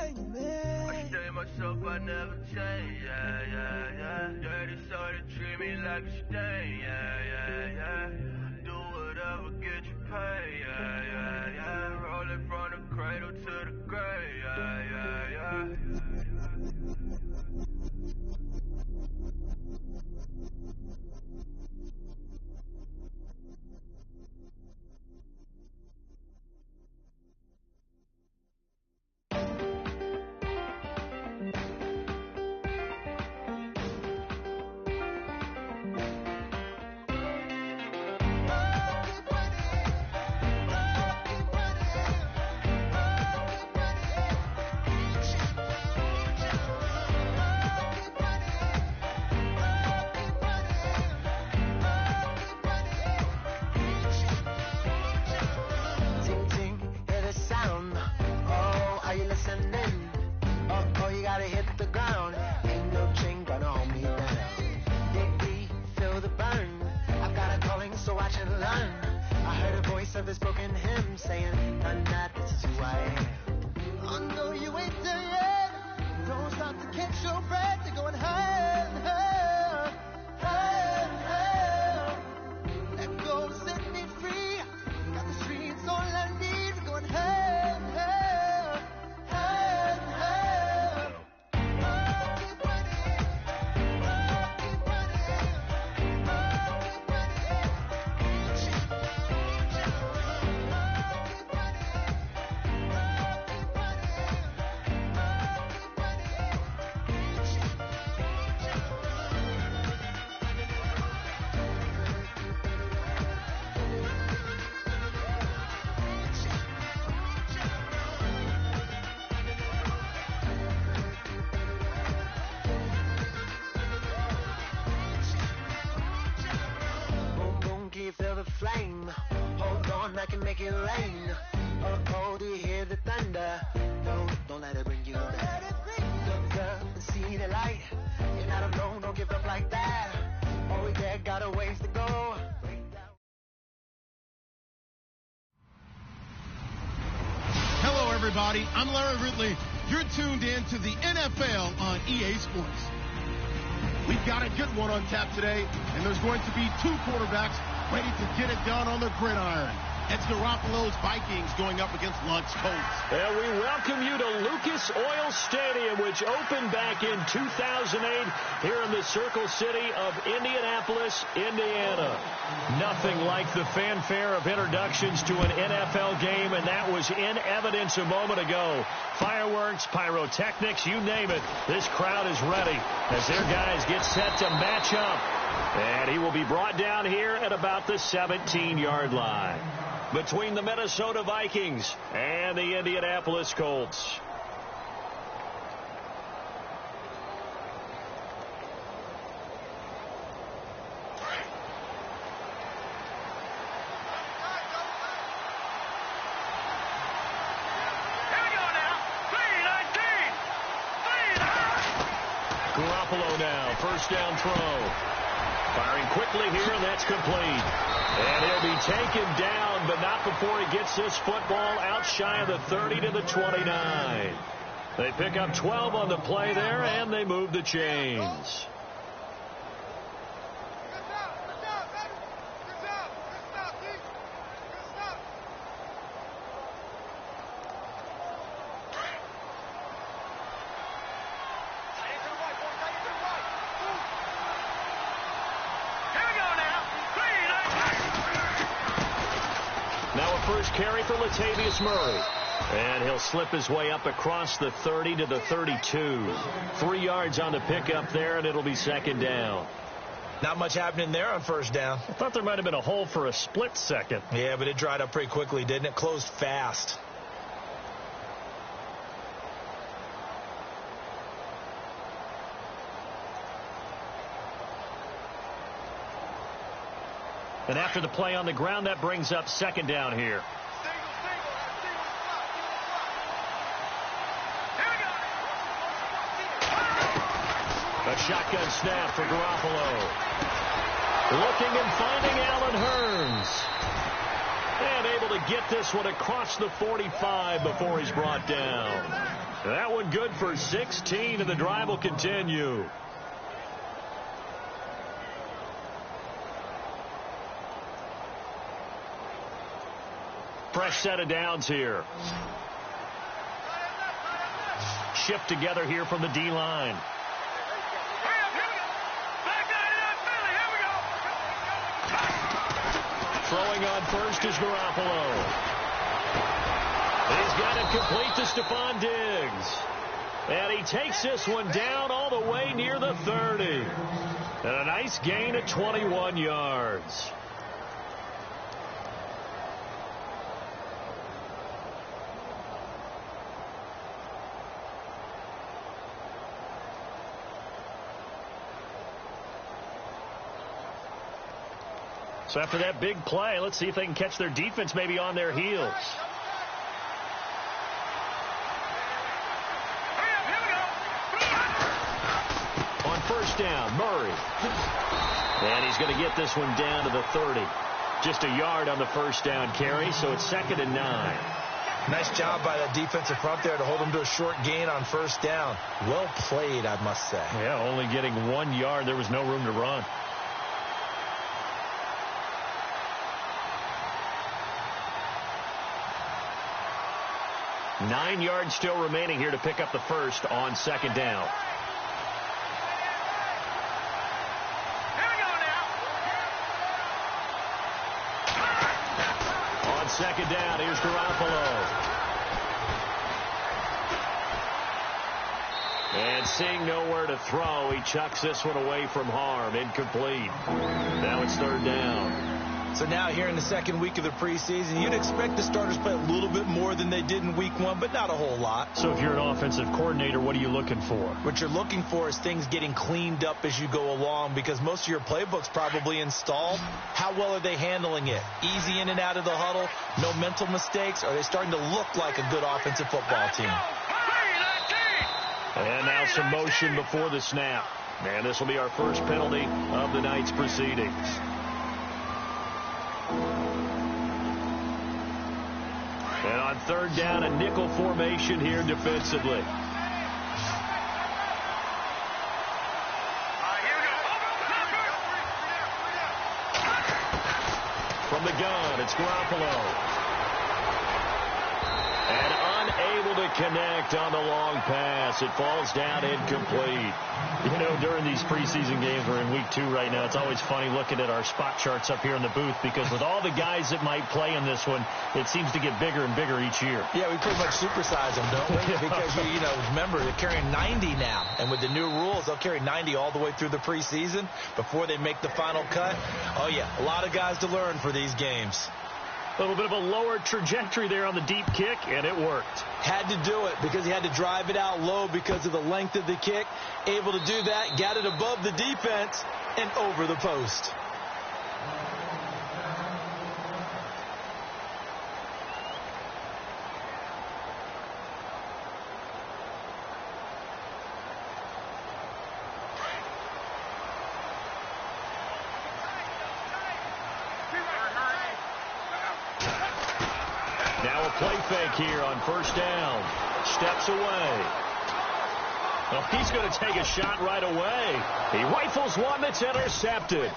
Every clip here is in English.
I stay myself, I never change, yeah. Dirty soul to treat me like a stain, yeah. Do whatever, get you paid, yeah. Rolling from the cradle to the grave, yeah. flame. Hold on, I can make it rain. Oh, do you hear the thunder? No, don't let it bring you down. Look up and see the light. You're not alone, don't give up like that. Oh yeah, got a ways to go. Hello, everybody. I'm Larry Ridley. You're tuned in to the NFL on EA Sports. We've got a good one on tap today, and there's going to be two quarterbacks ready to get it done on the gridiron. It's Garoppolo's Vikings going up against Luck's Colts. And we welcome you to Lucas Oil Stadium, which opened back in 2008 here in the Circle City of Indianapolis, Indiana. Nothing like the fanfare of introductions to an NFL game, and that was in evidence a moment ago. Fireworks, pyrotechnics, you name it. This crowd is ready as their guys get set to match up. And he will be brought down here at about the 17-yard line. Between the Minnesota Vikings and the Indianapolis Colts. Garoppolo now, first down throw. Firing quickly here, and that's complete. And he'll be taken down, but not before he gets this football out shy of the 30 to the 29. They pick up 12 on the play there, and they move the chains. First carry for Latavius Murray. And he'll slip his way up across the 30 to the 32. 3 yards on the pickup there, and it'll be second down. Not much happening there on first down. I thought there might have been a hole for a split second. Yeah, but it dried up pretty quickly, didn't it? Closed fast. And after the play on the ground, that brings up second down here. A shotgun snap for Garoppolo. Looking and finding Allen Hurns. And able to get this one across the 45 before he's brought down. That one good for 16, and the drive will continue. Fresh set of downs here. Shift together here from the D-line. Throwing on first is Garoppolo. He's got it complete to Stephon Diggs. And he takes this one down all the way near the 30. And a nice gain of 21 yards. So after that big play, let's see if they can catch their defense maybe on their heels. On first down, Murray. And he's going to get this one down to the 30. Just a yard on the first down carry, so it's 2nd and 9. Nice job by that defensive front there to hold him to a short gain on first down. Well played, I must say. Yeah, only getting 1 yard. There was no room to run. Nine yards still remaining here to pick up the first on 2nd down. Here we go now. On 2nd down, here's Garoppolo. And seeing nowhere to throw, he chucks this one away from harm. Incomplete. Now it's 3rd down. So now here in the 2nd week of the preseason, you'd expect the starters play a little bit more than they did in week 1, but not a whole lot. So if you're an offensive coordinator, what are you looking for? What you're looking for is things getting cleaned up as you go along, because most of your playbook's probably installed. How well are they handling it? Easy in and out of the huddle, no mental mistakes? Are they starting to look like a good offensive football team? And now some motion before the snap. And this will be our first penalty of the night's proceedings. And on 3rd down, a nickel formation here defensively. From the gun, it's Garoppolo. And unable to connect on the long pass. It falls down incomplete. You know, during these preseason games, we're in week 2 right now, it's always funny looking at our spot charts up here in the booth, because with all the guys that might play in this one, it seems to get bigger and bigger each year. Yeah, we pretty much supersize them, don't we? Because, you know, remember, they're carrying 90 now. And with the new rules, they'll carry 90 all the way through the preseason before they make the final cut. Oh, yeah, a lot of guys to learn for these games. A little bit of a lower trajectory there on the deep kick, and it worked. Had to do it because he had to drive it out low because of the length of the kick. Able to do that, got it above the defense and over the post. Now a play fake here on first down. Steps away. Well, he's going to take a shot right away. He rifles one that's intercepted.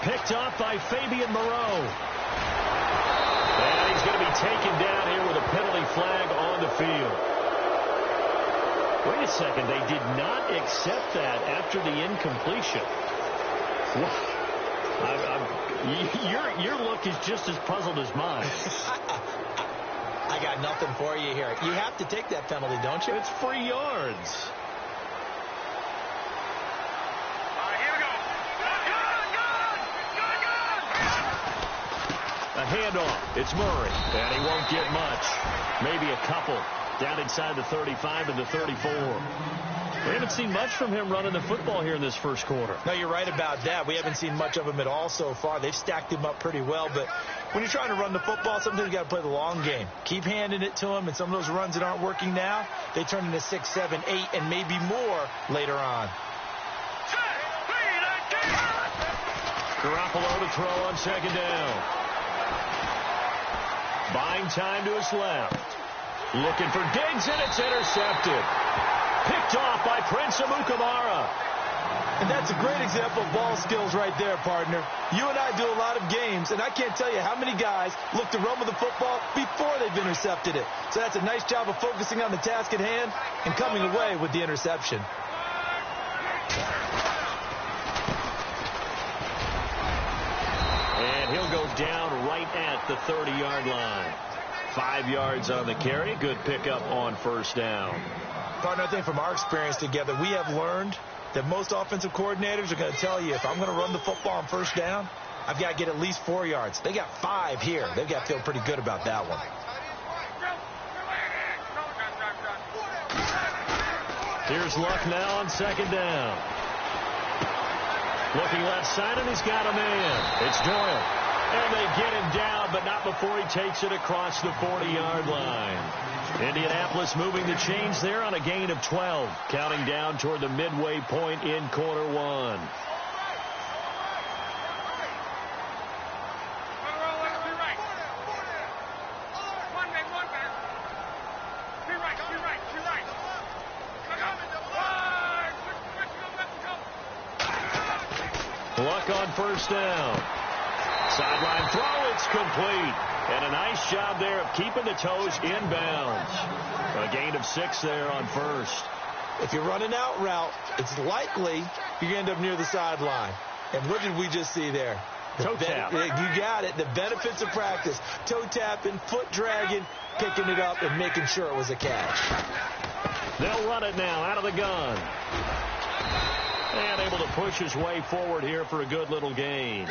Picked off by Fabian Moreau. And he's going to be taken down here with a penalty flag on the field. Wait a second. They did not accept that after the incompletion. Your look is just as puzzled as mine. I got nothing for you here. You have to take that penalty, don't you? It's free yards. A handoff. It's Murray. And he won't get much. Maybe a couple. Down inside the 35 and the 34. We haven't seen much from him running the football here in this first quarter. No, you're right about that. We haven't seen much of him at all so far. They've stacked him up pretty well. But when you're trying to run the football, sometimes you got to play the long game. Keep handing it to him. And some of those runs that aren't working now, they turn into 6, 7, 8, and maybe more later on. Garoppolo to throw on second down. Buying time to his left. Looking for Diggs, and it's intercepted. Picked off by Prince Amukamara. And that's a great example of ball skills right there, partner. You and I do a lot of games, and I can't tell you how many guys look to run with the football before they've intercepted it. So that's a nice job of focusing on the task at hand and coming away with the interception. And he'll go down right at the 30-yard line. 5 yards on the carry. Good pickup on first down. Partner, I think from our experience together, we have learned that most offensive coordinators are going to tell you, if I'm going to run the football on first down, I've got to get at least 4 yards. They got 5 here. They've got to feel pretty good about that one. Here's Luck now on second down. Looking left side, and he's got a man. It's Doyle. And they get him down, but not before he takes it across the 40-yard line. Indianapolis moving the chains there on a gain of 12, counting down toward the midway point in quarter one. Luck on first down. Sideline throw, it's complete. And a nice job there of keeping the toes inbounds. A gain of 6 there on first. If you're running out route, it's likely you're going to end up near the sideline. And what did we just see there? Toe tap. You got it. The benefits of practice. Toe tapping, foot dragging, picking it up, and making sure it was a catch. They'll run it now out of the gun. And able to push his way forward here for a good little gain.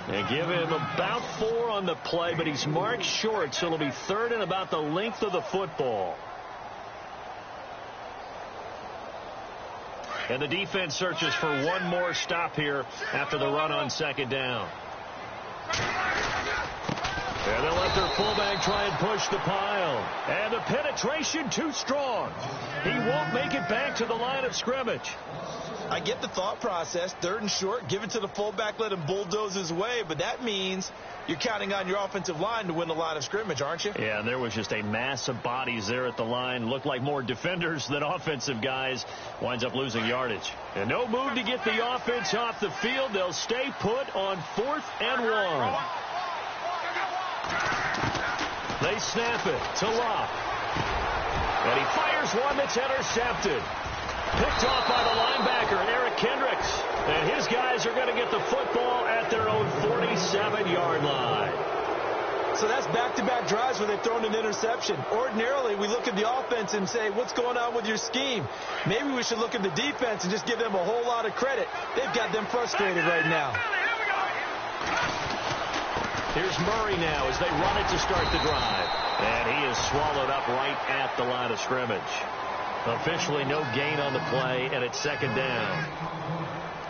And give him about 4 on the play, but he's marked short, so it'll be third and about the length of the football. And the defense searches for one more stop here after the run on second down. And they'll let their fullback try and push the pile. And the penetration too strong. He won't make it back to the line of scrimmage. I get the thought process. Third and short, give it to the fullback, let him bulldoze his way. But that means you're counting on your offensive line to win the line of scrimmage, aren't you? Yeah, and there was just a mass of bodies there at the line. Looked like more defenders than offensive guys. Winds up losing yardage. And no move to get the offense off the field. They'll stay put on 4th and 1. They snap it to Locke. And he fires one that's intercepted. Picked off by the linebacker, Eric Kendricks. And his guys are going to get the football at their own 47-yard line. So that's back-to-back drives where they've thrown an interception. Ordinarily, we look at the offense and say, what's going on with your scheme? Maybe we should look at the defense and just give them a whole lot of credit. They've got them frustrated right now. Here's Murray now as they run it to start the drive. And he is swallowed up right at the line of scrimmage. Officially no gain on the play, and it's second down.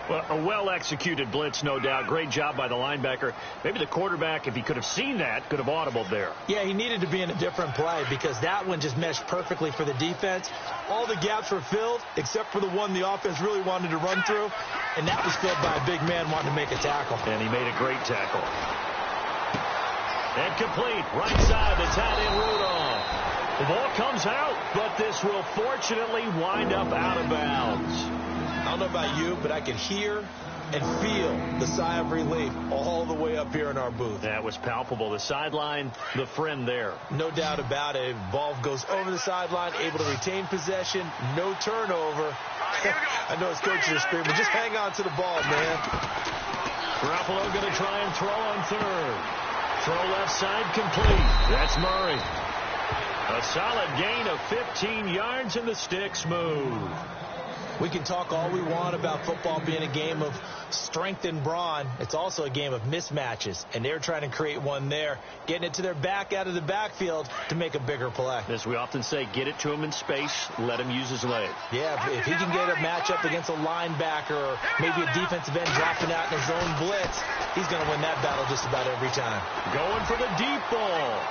Well, a well-executed blitz, no doubt. Great job by the linebacker. Maybe the quarterback, if he could have seen that, could have audibled there. Yeah, he needed to be in a different play because that one just meshed perfectly for the defense. All the gaps were filled except for the one the offense really wanted to run through, and that was filled by a big man wanting to make a tackle. And he made a great tackle. And complete, right side, the tight end Rudolph. The ball comes out, but this will fortunately wind up out of bounds. I don't know about you, but I can hear and feel the sigh of relief all the way up here in our booth. That was palpable. The sideline, the friend there. No doubt about it. Ball goes over the sideline, able to retain possession, no turnover. I know his coaches are screaming, just hang on to the ball, man. Garoppolo going to try and throw on third. Throw left side complete. That's Murray. A solid gain of 15 yards and the sticks move. We can talk all we want about football being a game of strength and brawn. It's also a game of mismatches, and they're trying to create one there, getting it to their back out of the backfield to make a bigger play. As we often say, get it to him in space, let him use his leg. Yeah, if he can get a matchup against a linebacker or maybe a defensive end dropping out in his own blitz, he's going to win that battle just about every time. Going for the deep ball.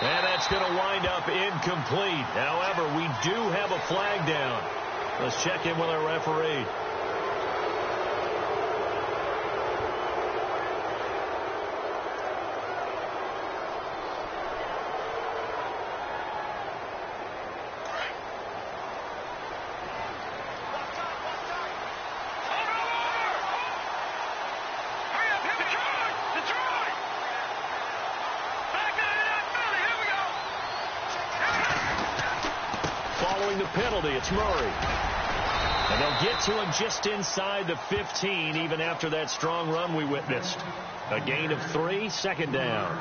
And that's going to wind up incomplete. However, we do have a flag down. Let's check in with our referee. following the penalty. It's Murray. And they'll get to him just inside the 15, even after that strong run we witnessed. A gain of 3, second down.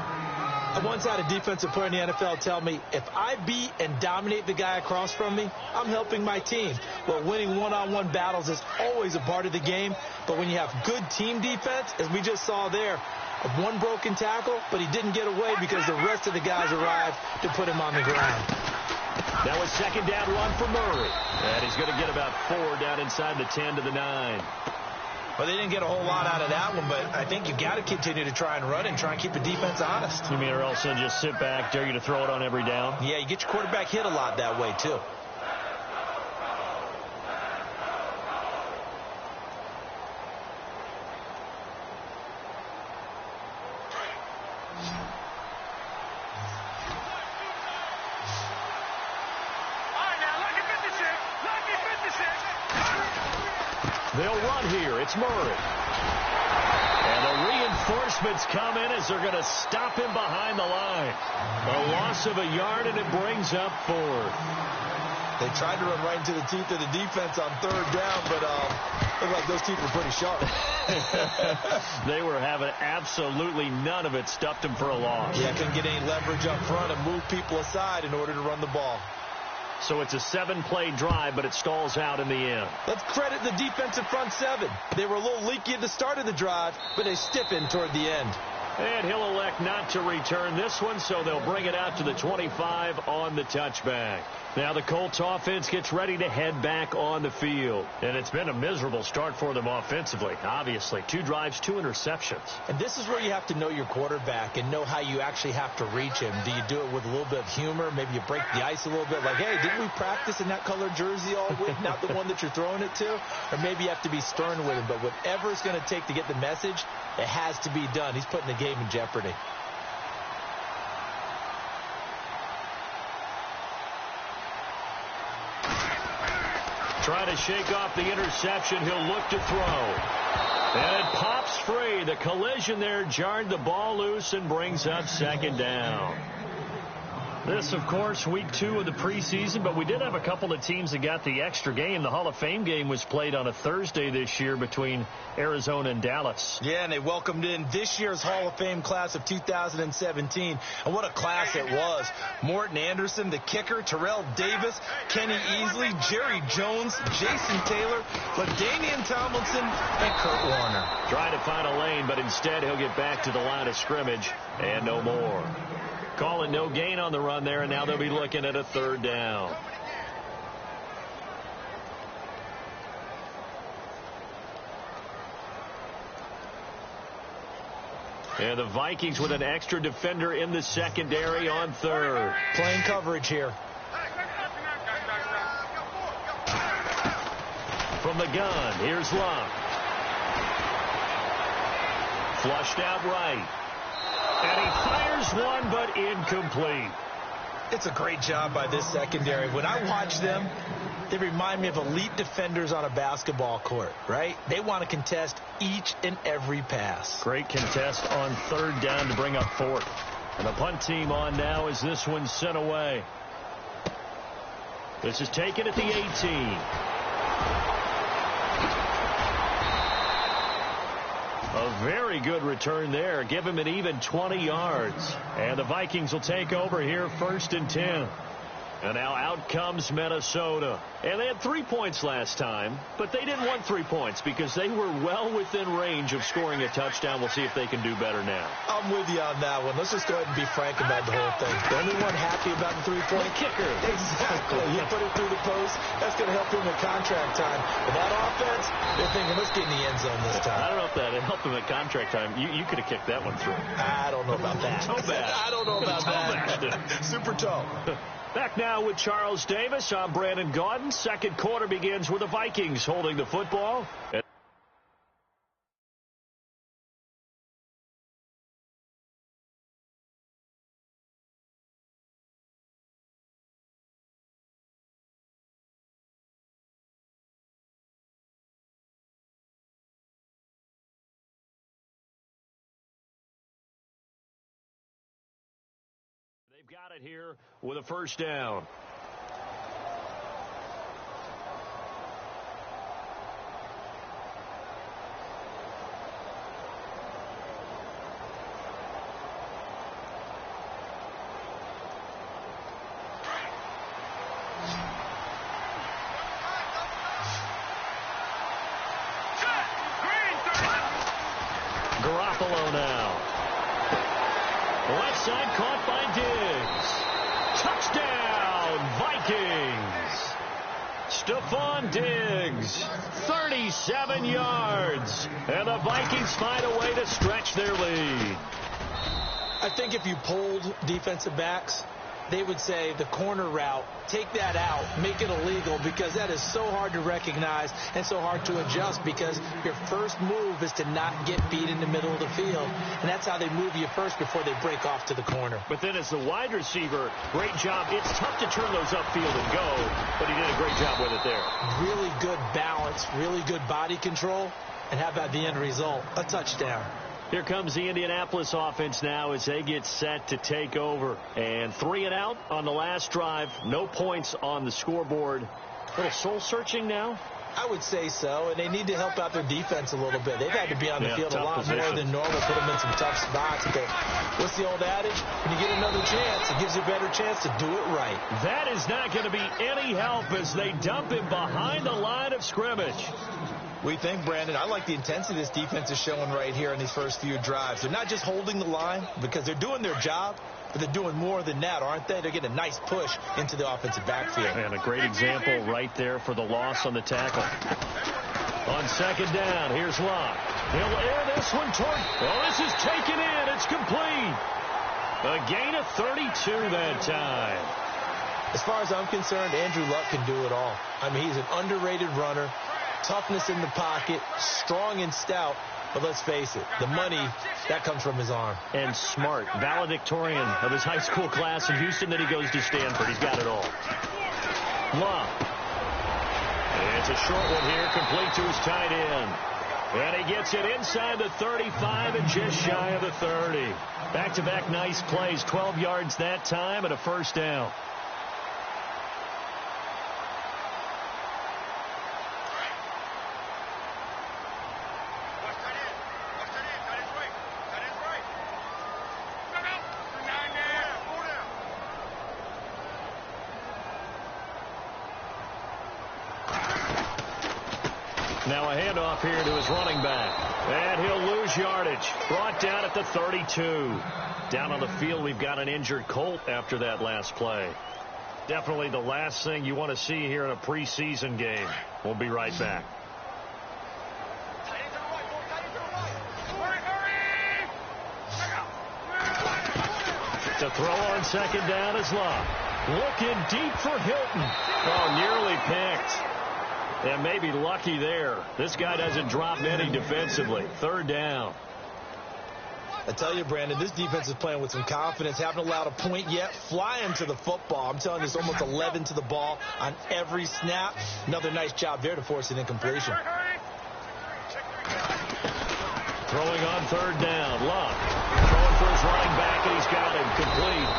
I once had a defensive player in the NFL tell me, if I beat and dominate the guy across from me, I'm helping my team. Well, winning one-on-one battles is always a part of the game, but when you have good team defense, as we just saw there, one broken tackle, but he didn't get away because the rest of the guys arrived to put him on the ground. That was second down run for Murray. And he's going to get about 4 down inside the 10 to the 9. Well, they didn't get a whole lot out of that one, but I think you got to continue to try and run and try and keep the defense honest. You mean or else they'll just sit back, dare you to throw it on every down? Yeah, you get your quarterback hit a lot that way, too. They'll run here. It's Murray. And the reinforcements come in as they're going to stop him behind the line. A loss of a yard, and it brings up 4th. They tried to run right into the teeth of the defense on 3rd down, but looked like those teeth were pretty sharp. They were having absolutely none of it. Stuffed him for a loss. Yeah, couldn't get any leverage up front and move people aside in order to run the ball. So it's a 7-play drive, but it stalls out in the end. Let's credit the defensive front 7. They were a little leaky at the start of the drive, but they stiffened toward the end. And he'll elect not to return this one, so they'll bring it out to the 25 on the touchback. Now the Colts offense gets ready to head back on the field. And it's been a miserable start for them offensively, obviously. 2 drives, 2 interceptions. And this is where you have to know your quarterback and know how you actually have to reach him. Do you do it with a little bit of humor? Maybe you break the ice a little bit, like, hey, didn't we practice in that colored jersey all week, not the one that you're throwing it to? Or maybe you have to be stern with him. But whatever it's going to take to get the message, it has to be done. He's putting the game in jeopardy. Trying to shake off the interception. He'll look to throw. And it pops free. The collision there jarred the ball loose and brings up second down. This, of course, week 2 of the preseason, but we did have a couple of teams that got the extra game. The Hall of Fame game was played on a Thursday this year between Arizona and Dallas. Yeah, and they welcomed in this year's Hall of Fame class of 2017. And what a class it was. Morton Anderson, the kicker, Terrell Davis, Kenny Easley, Jerry Jones, Jason Taylor, LaDainian Tomlinson, and Kurt Warner. Trying to find a lane, but instead he'll get back to the line of scrimmage and no more. Calling no gain on the run there, and now they'll be looking at a 3rd down. And the Vikings with an extra defender in the secondary on 3rd. Playing coverage here. From the gun, here's Love. Flushed out right. And he fires one, but incomplete. It's a great job by this secondary. When I watch them, they remind me of elite defenders on a basketball court, right? They want to contest each and every pass. Great contest on 3rd down to bring up 4th. And the punt team on now as this one's sent away. This is taken at the 18. A very good return there. Give him an even 20 yards. And the Vikings will take over here 1st and 10. And now out comes Minnesota. And they had 3 points last time, but they didn't want 3 points because they were well within range of scoring a touchdown. We'll see if they can do better now. I'm with you on that one. Let's just go ahead and be frank about the whole thing. The only one happy about the 3-point kicker. Exactly. He put it through the post. That's going to help him at contract time. But that offense, they're thinking, let's get in the end zone this time. I don't know if that helped him at contract time. You could have kicked that one through. I don't know about that. Toe bash. I don't know about that. Super toe. Back now with Charles Davis. I'm Brandon Gaudin. Second quarter begins with the Vikings holding the football. They've got it here with a 1st down. Buffalo now. Left side caught by Diggs. Touchdown, Vikings. Stephon Diggs, 37 yards. And the Vikings find a way to stretch their lead. I think if you polled defensive backs, they would say the corner route, take that out, make it illegal, because that is so hard to recognize and so hard to adjust, because your first move is to not get beat in the middle of the field. And that's how they move you first before they break off to the corner. But then as the wide receiver, great job. It's tough to turn those upfield and go, but he did a great job with it there. Really good balance, really good body control. And how about the end result? A touchdown. Here comes the Indianapolis offense now as they get set to take over. And 3 and out on the last drive. No points on the scoreboard. A little soul-searching now? I would say so, and they need to help out their defense a little bit. They've had to be on the field a lot more than normal, put them in some tough spots. But what's the old adage? When you get another chance, it gives you a better chance to do it right. That is not going to be any help as they dump him behind the line of scrimmage. We think, Brandon, I like the intensity this defense is showing right here in these first few drives. They're not just holding the line because they're doing their job, but they're doing more than that, aren't they? They're getting a nice push into the offensive backfield. And a great example right there for the loss on the tackle. On second down, here's Locke. He'll air this one toward... Oh, this is taken in. It's complete. A gain of 32 that time. As far as I'm concerned, Andrew Luck can do it all. I mean, he's an underrated runner. Toughness in the pocket, strong and stout, but let's face it, the money, that comes from his arm. And smart, valedictorian of his high school class in Houston, then he goes to Stanford. He's got it all. Love. It's a short one here, complete to his tight end. And he gets it inside the 35 and just shy of the 30. Back-to-back nice plays, 12 yards that time and a first down. Now a handoff here to his running back. And he'll lose yardage. Brought down at the 32. Down on the field, we've got an injured Colt after that last play. Definitely the last thing you want to see here in a preseason game. We'll be right back. To throw on second down is Love. Looking deep for Hilton. Oh, nearly picked. And maybe lucky there. This guy doesn't drop many defensively. Third down. I tell you, Brandon, this defense is playing with some confidence. Haven't allowed a point yet. Flying to the football. I'm telling you, it's almost 11 to the ball on every snap. Another nice job there to force an incompletion. Throwing on third down. Love. Throwing for his running back, and he's got him complete.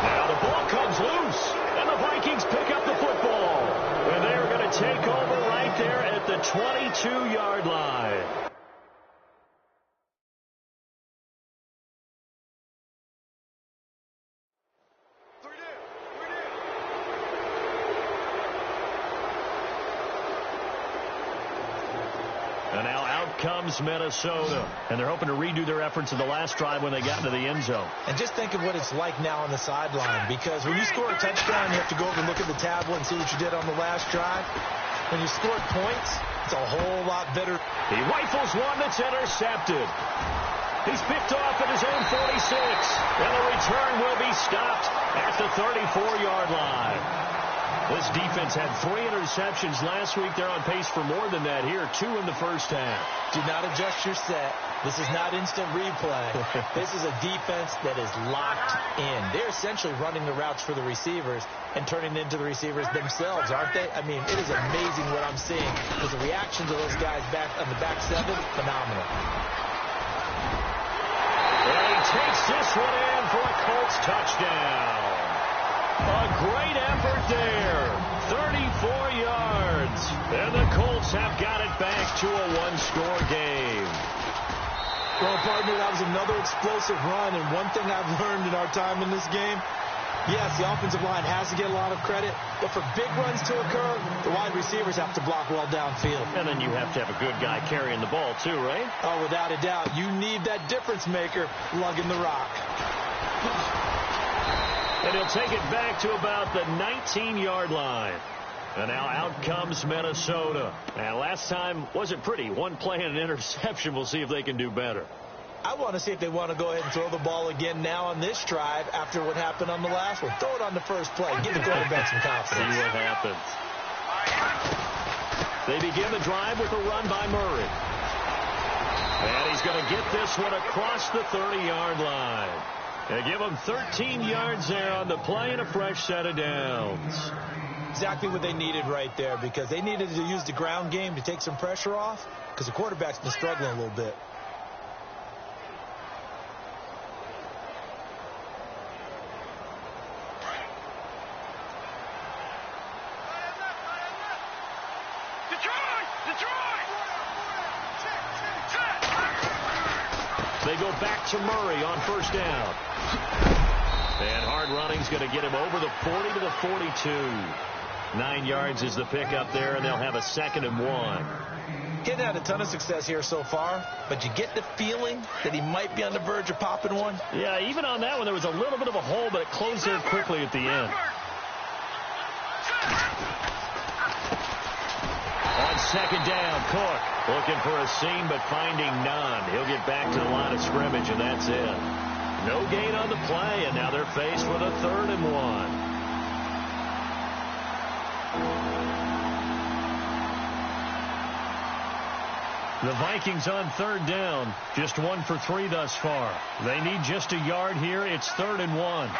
Now the ball comes loose, and the Vikings pick up the football. And they're going to take over right there at the 22-yard line. And now out comes Minnesota. And they're hoping to redo their efforts in the last drive when they got into the end zone. And just think of what it's like now on the sideline, because when you score a touchdown, you have to go over and look at the tablet and see what you did on the last drive. When you scored points, it's a whole lot better. He rifles one that's intercepted. He's picked off at his own 46. And the return will be stopped at the 34-yard line. This defense had 3 interceptions last week. They're on pace for more than that here. 2 in the first half. Do not adjust your set. This is not instant replay. This is a defense that is locked in. They're essentially running the routes for the receivers and turning them into the receivers themselves, aren't they? I mean, it is amazing what I'm seeing, because the reactions of those guys back on the back 7, phenomenal. And he takes this one in for a Colts touchdown. A great effort there. 34 yards. And the Colts have got it back to a one-score game. Well, partner, that was another explosive run. And one thing I've learned in our time in this game, Yes, the offensive line has to get a lot of credit, but for big runs to occur, the wide receivers have to block well downfield. And then you have to have a good guy carrying the ball too, right? Oh, without a doubt. You need that difference maker lugging the rock. And he'll take it back to about the 19-yard line. And now out comes Minnesota. And last time wasn't pretty. One play and an interception. We'll see if they can do better. I want to see if they want to go ahead and throw the ball again now on this drive after what happened on the last one. Throw it on the first play. Give the quarterback some confidence. See what happens. They begin the drive with a run by Murray. And he's going to get this one across the 30-yard line. They give him 13 yards there on the play and a fresh set of downs. Exactly what they needed right there, because they needed to use the ground game to take some pressure off, because the quarterback's been struggling a little bit. They go back to Murray on first down. And hard running's going to get him over the 40 to the 42. 9 yards is the pickup there, and they'll have a 2nd and 1. Getting had a ton of success here so far, but you get the feeling that he might be on the verge of popping one. Yeah, even on that one, there was a little bit of a hole, but it closed there quickly at the end. On 2nd down, Cook looking for a seam, but finding none. He'll get back to the line of scrimmage, and that's it. No gain on the play, and now they're faced with a 3rd and 1. The Vikings on 3rd down, just 1 for 3 thus far. They need just a yard here. It's 3rd and 1.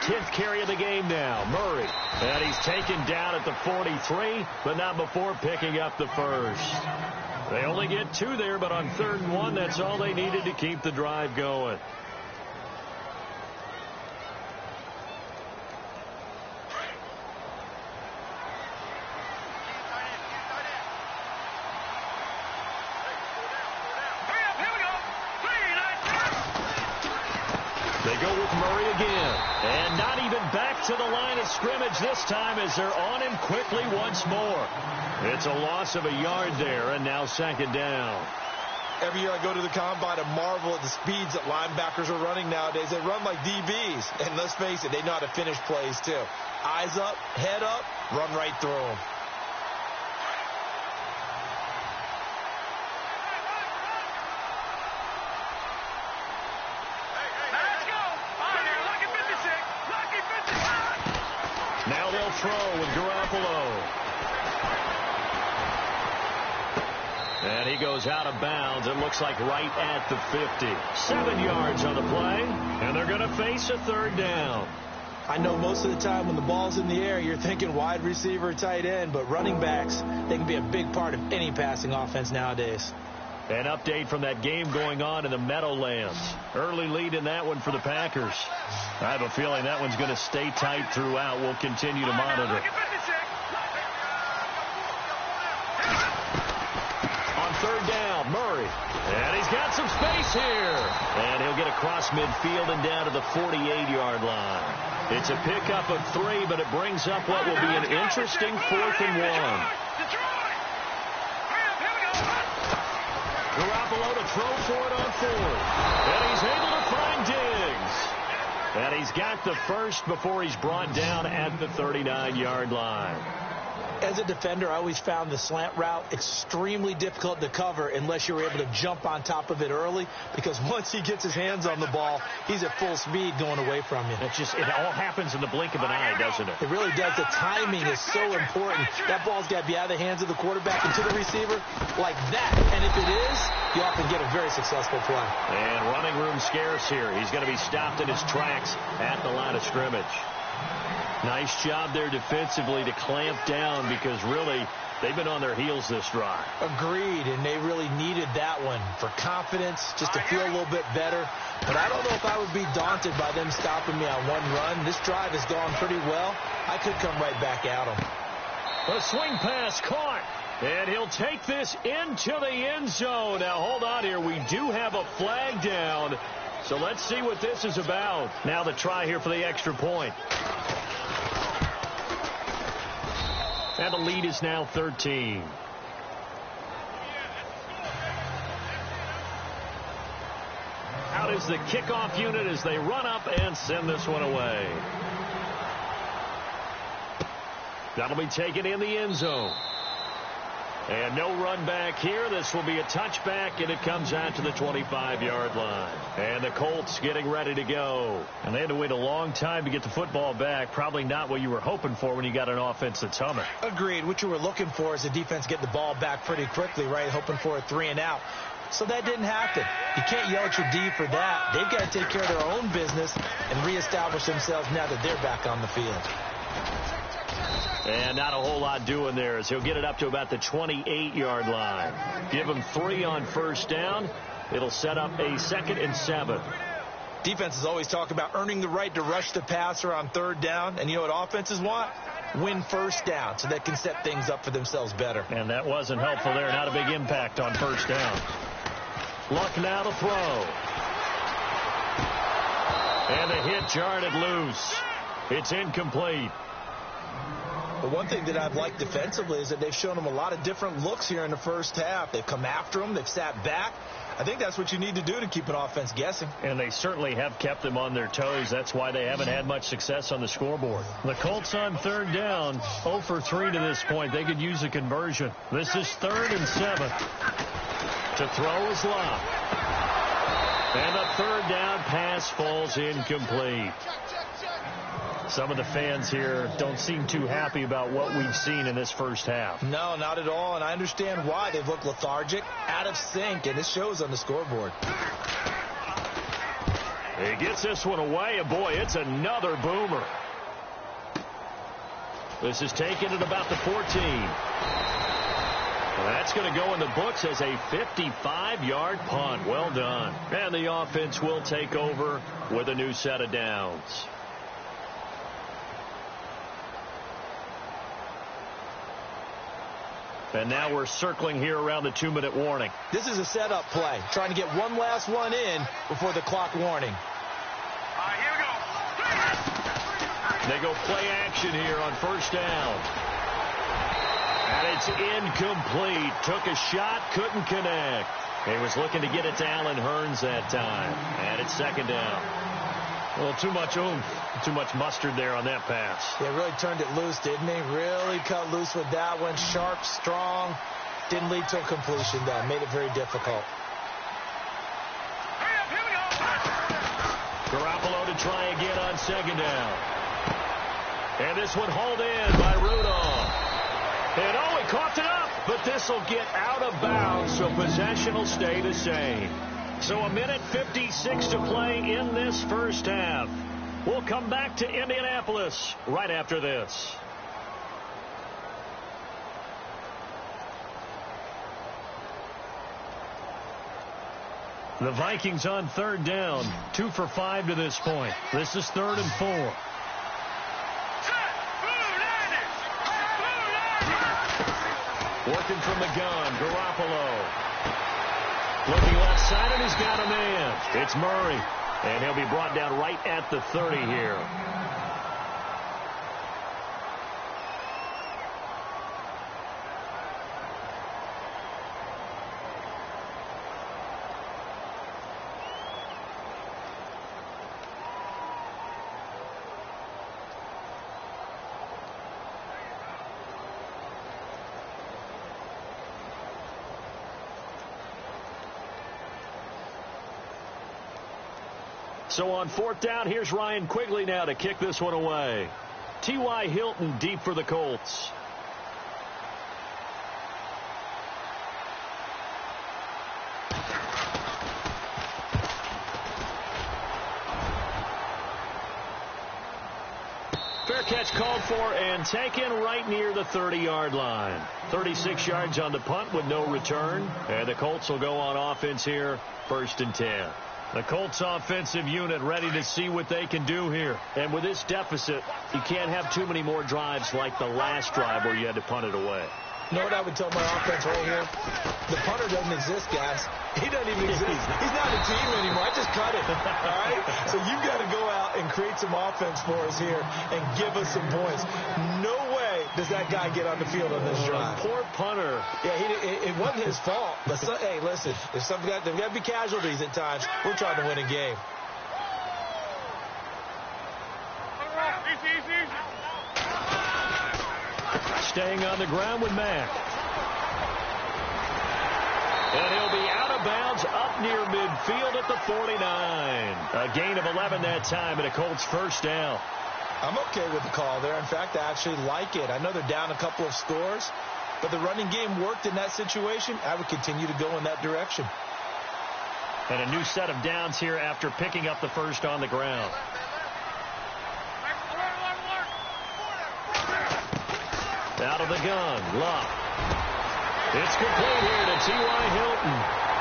10th carry of the game now, Murray. And he's taken down at the 43, but not before picking up the first. They only get 2 there, but on 3rd and 1, that's all they needed to keep the drive going. They go with Murray again. And not even back to the line of scrimmage this time as they're on him quickly once more. It's a loss of a yard there, and now 2nd down. Every year I go to the combine and marvel at the speeds that linebackers are running nowadays. They run like DBs. And let's face it, they know how to finish plays too. Eyes up, head up, run right through them. Now they'll throw with Garoppolo. And he goes out of bounds. It looks like right at the 50. 7 yards on the play, and they're going to face a 3rd down. I know most of the time when the ball's in the air, you're thinking wide receiver, tight end, but running backs, they can be a big part of any passing offense nowadays. An update from that game going on in the Meadowlands. Early lead in that one for the Packers. I have a feeling that one's going to stay tight throughout. We'll continue to monitor. On 3rd down, Murray. And he's got some space here. And he'll get across midfield and down to the 48-yard line. It's a pickup of 3, but it brings up what will be an interesting 4th and 1. Garoppolo to throw for it on 4th. And he's able to find Diggs. And he's got the first before he's brought down at the 39-yard line. As a defender, I always found the slant route extremely difficult to cover unless you're able to jump on top of it early, because once he gets his hands on the ball, he's at full speed going away from you. It all happens in the blink of an eye, doesn't it? It really does. The timing is so important. That ball's got to be out of the hands of the quarterback and to the receiver like that. And if it is, you often get a very successful play. And running room scarce here. He's going to be stopped in his tracks at the line of scrimmage. Nice job there defensively to clamp down, because really they've been on their heels this drive. Agreed, and they really needed that one for confidence, just to feel a little bit better. But I don't know if I would be daunted by them stopping me on one run. This drive has gone pretty well. I could come right back at them. A swing pass caught, and he'll take this into the end zone. Now hold on here. We do have a flag down. So let's see what this is about. Now the try here for the extra point. And the lead is now 13. Out is the kickoff unit as they run up and send this one away. That'll be taken in the end zone. And no run back here. This will be a touchback, and it comes out to the 25-yard line. And the Colts getting ready to go. And they had to wait a long time to get the football back. Probably not what you were hoping for when you got an offense that's humming. Agreed. What you were looking for is the defense getting the ball back pretty quickly, right? Hoping for a 3-and-out. So that didn't happen. You can't yell at your D for that. They've got to take care of their own business and reestablish themselves now that they're back on the field. And not a whole lot doing there as he'll get it up to about the 28-yard line. Give him 3 on first down. It'll set up a 2nd and 7. Defenses always talk about earning the right to rush the passer on 3rd down. And you know what offenses want? Win first down so they can set things up for themselves better. And that wasn't helpful there. Not a big impact on first down. Luck now to throw. And the hit jarred it loose. It's incomplete. But one thing that I've liked defensively is that they've shown them a lot of different looks here in the first half. They've come after them. They've sat back. I think that's what you need to do to keep an offense guessing. And they certainly have kept them on their toes. That's why they haven't had much success on the scoreboard. The Colts on 3rd down, 0 for 3 to this point. They could use a conversion. This is 3rd and 7. To throw is Love. And the 3rd down pass falls incomplete. Some of the fans here don't seem too happy about what we've seen in this first half. No, not at all, and I understand why. They've looked lethargic, out of sync, and it shows on the scoreboard. He gets this one away, and boy, it's another boomer. This is taken at about the 14. That's going to go in the books as a 55-yard punt. Well done. And the offense will take over with a new set of downs. And now we're circling here around the 2-minute warning. This is a setup play, trying to get one last one in before the clock warning. Here we go. They go play action here on first down. And it's incomplete. Took a shot, couldn't connect. He was looking to get it to Allen Hurns that time. And it's 2nd down. A little too much oomph, too much mustard there on that pass. Yeah, really turned it loose, didn't he? Really cut loose with that one. Sharp, strong. Didn't lead to a completion, though. Made it very difficult. Garoppolo to try again on 2nd down. And this one hauled in by Rudolph. And he coughed it up, but this will get out of bounds, so possession will stay the same. So 1:56 to play in this first half. We'll come back to Indianapolis right after this. The Vikings on 3rd down, 2 for 5 to this point. This is 3rd and 4. Working from the gun, Garoppolo. Looking left side, and he's got a man. It's Murray, and he'll be brought down right at the 30 here. So on 4th down, here's Ryan Quigley now to kick this one away. T.Y. Hilton deep for the Colts. Fair catch called for and taken right near the 30-yard line. 36 yards on the punt with no return. And the Colts will go on offense here, 1st and 10. The Colts offensive unit ready to see what they can do here. And with this deficit, you can't have too many more drives like the last drive where you had to punt it away. You know what I would tell my offense right here? The punter doesn't exist, guys. He doesn't even exist. He's not a team anymore. I just cut it. All right? So you've got to go out and create some offense for us here and give us some points. No way does that guy get on the field on this drive. Poor punter. Yeah, it wasn't his fault. But hey, listen, if there's got to be casualties at times. We're trying to win a game. Staying on the ground with Mack. And he'll be out of bounds up near midfield at the 49. A gain of 11 that time and a Colts first down. I'm okay with the call there. In fact, I actually like it. I know they're down a couple of scores, but the running game worked in that situation. I would continue to go in that direction. And a new set of downs here after picking up the first on the ground. Out of the gun, Luck. It's complete here to T.Y. Hilton.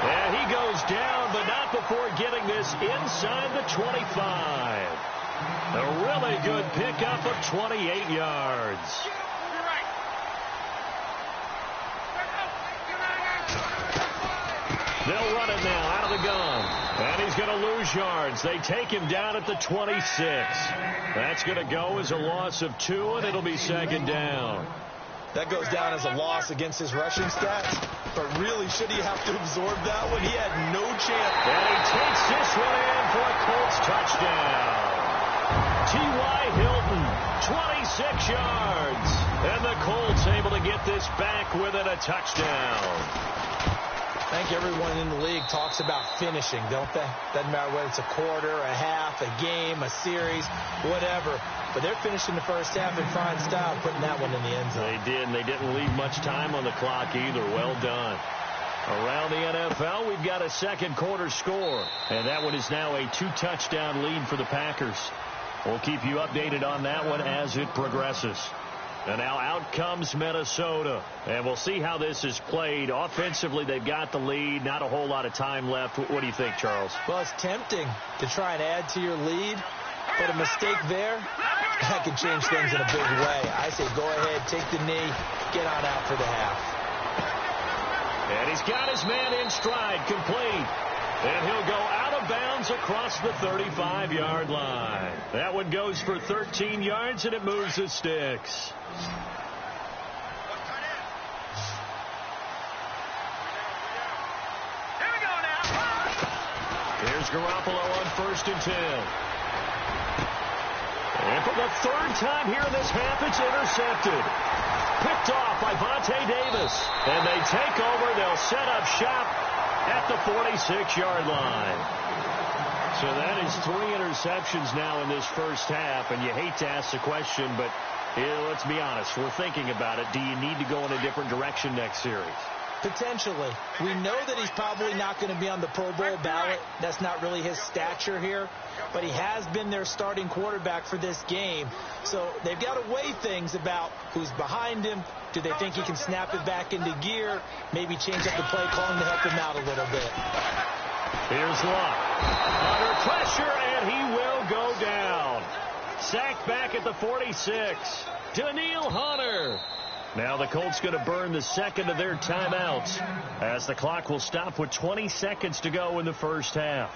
And he goes down, but not before getting this inside the 25. A really good pickup of 28 yards. They'll run it now out of the gun. And he's going to lose yards. They take him down at the 26. That's going to go as a loss of 2, and it'll be second down. That goes down as a loss against his rushing stats. But really, should he have to absorb that one? He had no chance. And he takes this one in for a Colts touchdown. T.Y. Hilton, 26 yards. And the Colts able to get this back within a touchdown. I think everyone in the league talks about finishing, don't they? Doesn't matter whether it's a quarter, a half, a game, a series, whatever. But they're finishing the first half in fine style, putting that one in the end zone. They did, and they didn't leave much time on the clock either. Well done. Around the NFL, we've got a second quarter score. And that one is now a 2-touchdown lead for the Packers. We'll keep you updated on that one as it progresses. And now out comes Minnesota. And we'll see how this is played. Offensively, they've got the lead. Not a whole lot of time left. What do you think, Charles? Well, it's tempting to try and add to your lead. But a mistake there, that could change things in a big way. I say go ahead, take the knee, get on out for the half. And he's got his man in stride, complete. And he'll go out of bounds across the 35-yard line. That one goes for 13 yards, and it moves the sticks. Here's Garoppolo on 1st and 10. And for the third time here in this half, it's intercepted. Picked off by Vontae Davis. And they take over. They'll set up shop at the 46-yard line. So that is 3 interceptions now in this first half. And you hate to ask the question, but let's be honest. We're thinking about it. Do you need to go in a different direction next series? Potentially. We know that he's probably not going to be on the Pro Bowl ballot. That's not really his stature here. But he has been their starting quarterback for this game. So they've got to weigh things about who's behind him. Do they think he can snap it back into gear? Maybe change up the play calling to help him out a little bit. Here's Luck. Under pressure, and he will go down. Sacked back at the 46. Daniil Hunter. Now the Colts going to burn the second of their timeouts as the clock will stop with 20 seconds to go in the first half.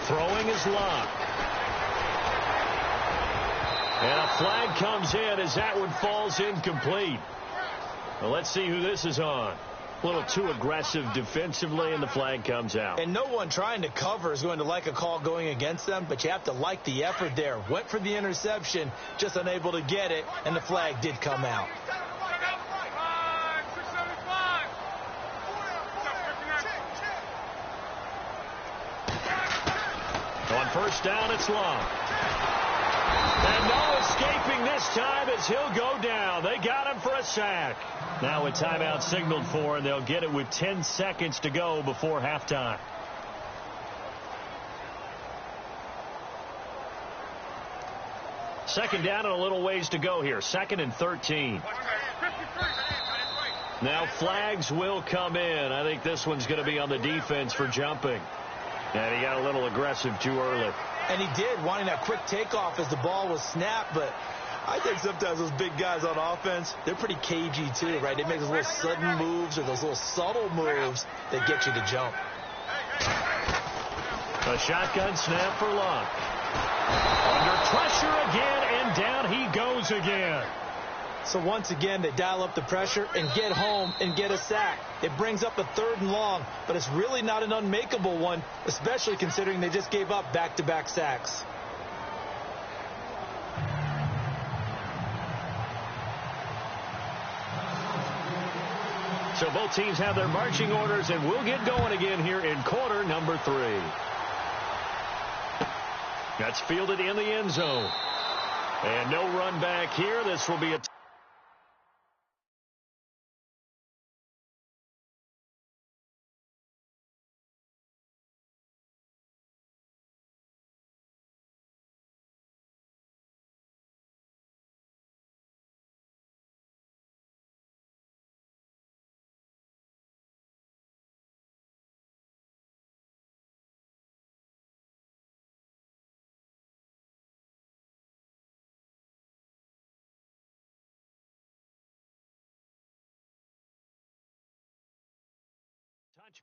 Throwing is Luck. And a flag comes in as that one falls incomplete. Well, let's see who this is on. A little too aggressive defensively, and the flag comes out. And no one trying to cover is going to like a call going against them, but you have to like the effort there. Went for the interception, just unable to get it, and the flag did come out. On first down, it's Long. And no escaping this time as he'll go down. They got him for a sack. Now a timeout signaled for, and they'll get it with 10 seconds to go before halftime. Second down and a little ways to go here. 2nd and 13. Now flags will come in. I think this one's going to be on the defense for jumping. And he got a little aggressive too early. And he did, wanting that quick takeoff as the ball was snapped. But I think sometimes those big guys on offense, they're pretty cagey too, right? They make those little sudden moves or those little subtle moves that get you to jump. A shotgun snap for Luck. Under pressure again, and down he goes again. So once again, they dial up the pressure and get home and get a sack. It brings up a 3rd and long, but it's really not an unmakeable one, especially considering they just gave up back-to-back sacks. So both teams have their marching orders, and we'll get going again here in quarter number 3. That's fielded in the end zone. And no run back here. This will be a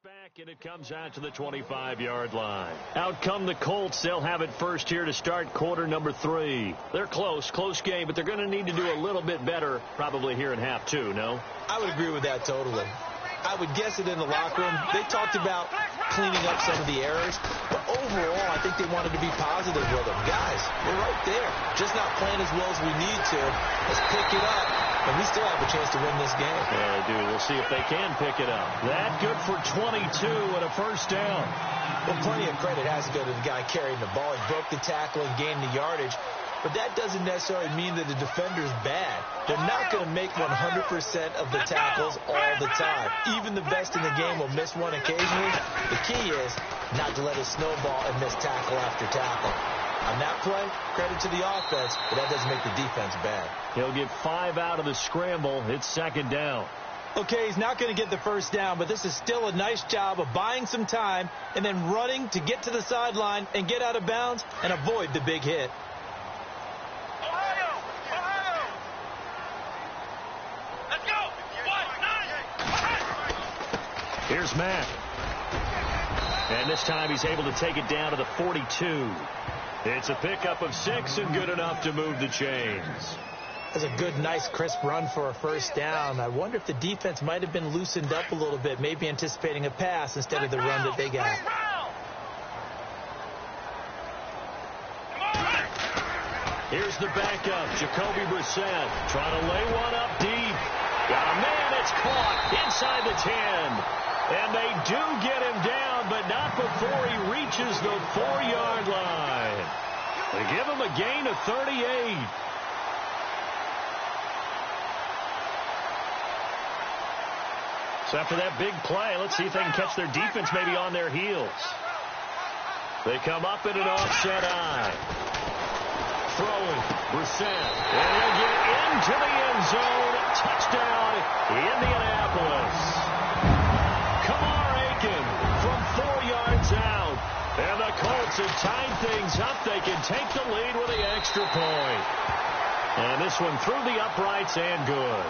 touchback, and it comes out to the 25-yard line. Out come the Colts. They'll have it first here to start quarter number 3. They're close game, but they're going to need to do a little bit better probably here in half 2, no? I would agree with that totally. I would guess it in the locker room. They talked about cleaning up some of the errors, but overall, I think they wanted to be positive with them. Guys, we're right there. Just not playing as well as we need to. Let's pick it up, and we still have a chance to win this game. Yeah, they do. We'll see if they can pick it up. That good for 22 and a first down. Well, plenty of credit has to go to the guy carrying the ball. He broke the tackle and gained the yardage. But that doesn't necessarily mean that the defender's bad. They're not going to make 100% of the tackles all the time. Even the best in the game will miss one occasionally. The key is not to let it snowball and miss tackle after tackle. On that play, credit to the offense, but that doesn't make the defense bad. He'll get 5 out of the scramble. It's 2nd down. Okay, he's not going to get the first down, but this is still a nice job of buying some time and then running to get to the sideline and get out of bounds and avoid the big hit. Here's Matt. And this time he's able to take it down to the 42. It's a pickup of 6 and good enough to move the chains. That's a good, nice, crisp run for a first down. I wonder if the defense might have been loosened up a little bit, maybe anticipating a pass instead of the run that they got. Here's the backup, Jacoby Brissett, trying to lay one up deep. Got a man, it's caught inside the 10. And they do get him down, but not before he reaches the 4-yard line. They give him a gain of 38. So after that big play, let's see if they can catch their defense maybe on their heels. They come up in an offset eye. Throwing, Brissett. And he'll get into the end zone. Touchdown, Indianapolis. From 4 yards out. And the Colts have tied things up. They can take the lead with the extra point. And this one through the uprights and good.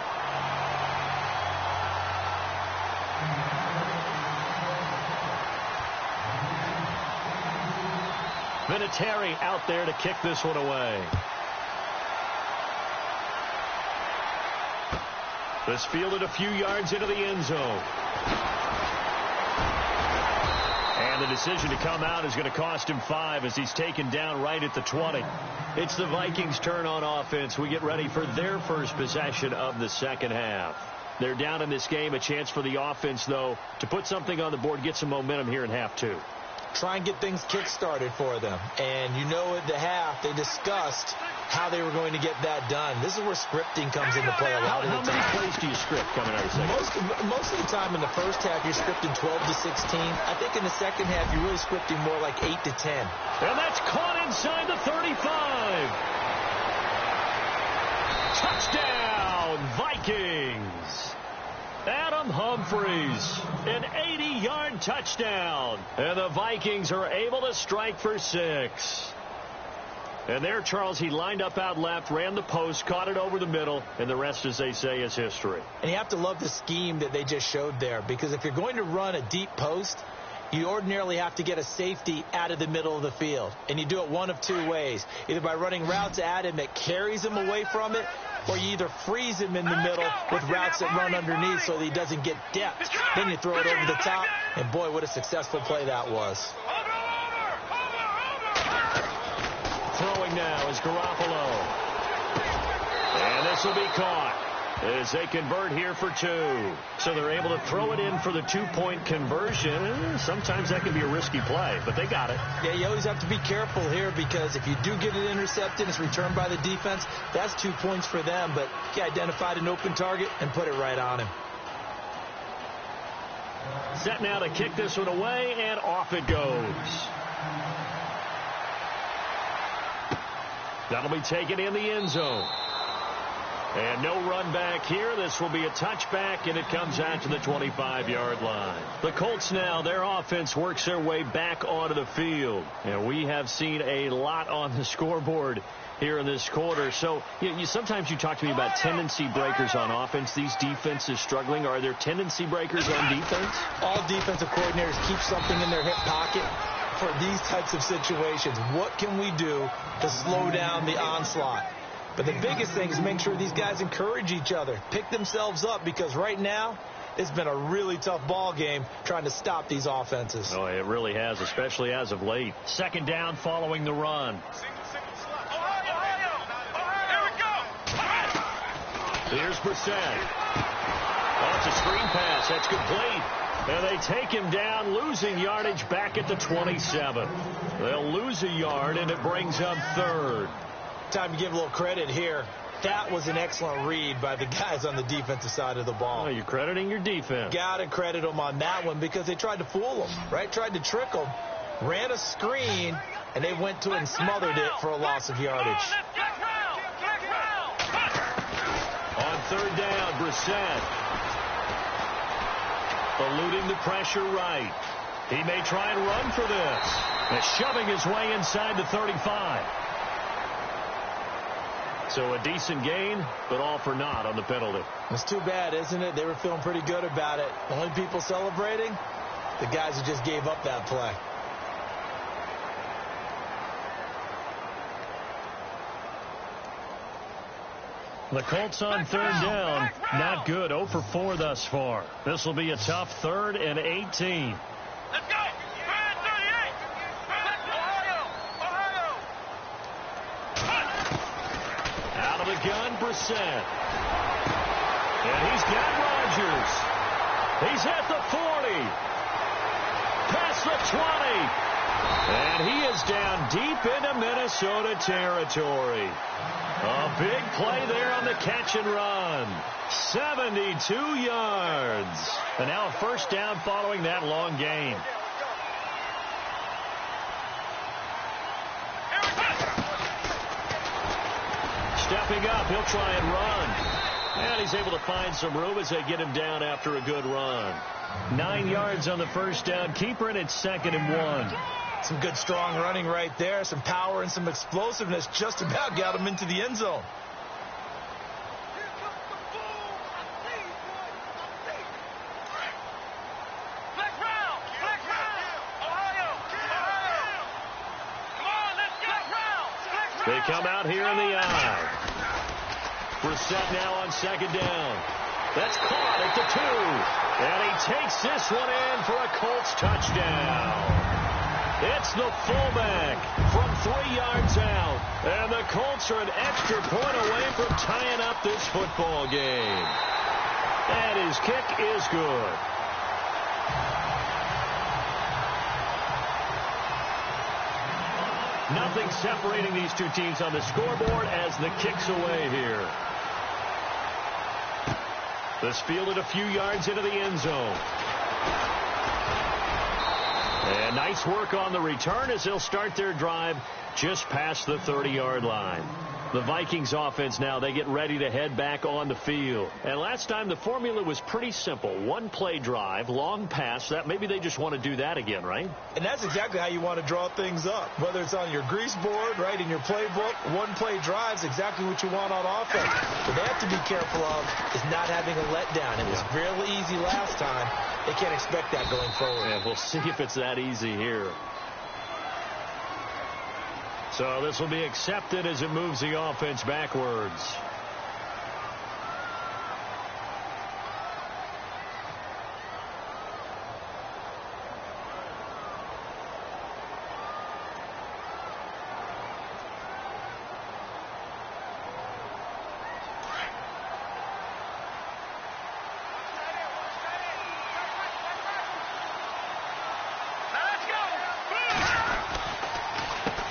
Vinatieri out there to kick this one away. This fielded a few yards into the end zone. And the decision to come out is going to cost him 5 as he's taken down right at the 20. It's the Vikings' turn on offense. We get ready for their first possession of the second half. They're down in this game. A chance for the offense, though, to put something on the board, get some momentum here in half 2. Try and get things kick-started for them. And you know at the half, they discussed how they were going to get that done. This is where scripting comes into play a lot of the time. How many plays do you script coming out of the second? Most of the time in the first half, you're scripting 12 to 16. I think in the second half, you're really scripting more like 8 to 10. And that's caught inside the 35. Touchdown, Vikings. from Humphreys. An 80-yard touchdown. And the Vikings are able to strike for 6. And there, Charles, he lined up out left, ran the post, caught it over the middle, and the rest, as they say, is history. And you have to love the scheme that they just showed there, because if you're going to run a deep post, you ordinarily have to get a safety out of the middle of the field. And you do it one of two ways, either by running routes at him that carries him away from it, or you either freeze him in the middle with routes that run underneath so that he doesn't get depth. Then you throw it over the top, and boy, what a successful play that was. Throwing now is Garoppolo. And this will be caught as they convert here for 2. So they're able to throw it in for the 2-point conversion. Sometimes that can be a risky play, but they got it. Yeah, you always have to be careful here, because if you do get it intercepted, it's returned by the defense, that's 2 points for them. But he identified an open target and put it right on him. Set now to kick this one away, and off it goes. That'll be taken in the end zone. And no run back here. This will be a touchback, and it comes out to the 25-yard line. The Colts now, their offense works their way back onto the field. And we have seen a lot on the scoreboard here in this quarter. So sometimes you talk to me about tendency breakers on offense. These defenses struggling. Are there tendency breakers on defense? All defensive coordinators keep something in their hip pocket for these types of situations. What can we do to slow down the onslaught? But the biggest thing is make sure these guys encourage each other, pick themselves up, because right now it's been a really tough ball game trying to stop these offenses. Oh, it really has, especially as of late. Second down following the run. Here's Brissett. Oh, it's a screen pass. That's complete. And they take him down, losing yardage back at the 27. They'll lose a yard, and it brings up 3rd. Time to give a little credit here. That was an excellent read by the guys on the defensive side of the ball. Oh, you're crediting your defense. Got to credit them on that one, because they tried to fool them, right? Tried to trick them, ran a screen, and they went to it and smothered it for a loss of yardage. On 3rd down, Brissett. Eluding the pressure right. He may try and run for this. And shoving his way inside the 35. So a decent gain, but all for naught on the penalty. It's too bad, isn't it? They were feeling pretty good about it. The only people celebrating, the guys who just gave up that play. The Colts on 3rd down. Not good. 0 for 4 thus far. This will be a tough 3rd and 18. Let's go! 38! Ohio! Out of the gun, Brissett. And he's got Rodgers. He's at the 40. Past the 20. And he is down deep into Minnesota territory. A big play there on the catch and run. 72 yards. And now a 1st down following that long gain. Stepping up, he'll try and run. And he's able to find some room as they get him down after a good run. 9 yards on the 1st down. Keeper, and it's 2nd and 1. Some good, strong running right there. Some power and some explosiveness. Just about got him into the end zone. They come out here in the eye. Brissett now on 2nd down. That's caught at the 2. And he takes this one in for a Colts touchdown. It's the fullback from 3 yards out. And the Colts are an extra point away from tying up this football game. And his kick is good. Nothing separating these two teams on the scoreboard as the kick's away here. This fielded a few yards into the end zone. And nice work on the return as they'll start their drive just past the 30-yard line. The Vikings offense now, they get ready to head back on the field. And last time the formula was pretty simple. One play drive, long pass. That maybe they just want to do that again, right? And that's exactly how you want to draw things up. Whether it's on your grease board, right, in your playbook, one play drive's exactly what you want on offense. What they have to be careful of is not having a letdown. It was really easy last time. They can't expect that going forward. Yeah, we'll see if it's that easy here. So this will be accepted as it moves the offense backwards.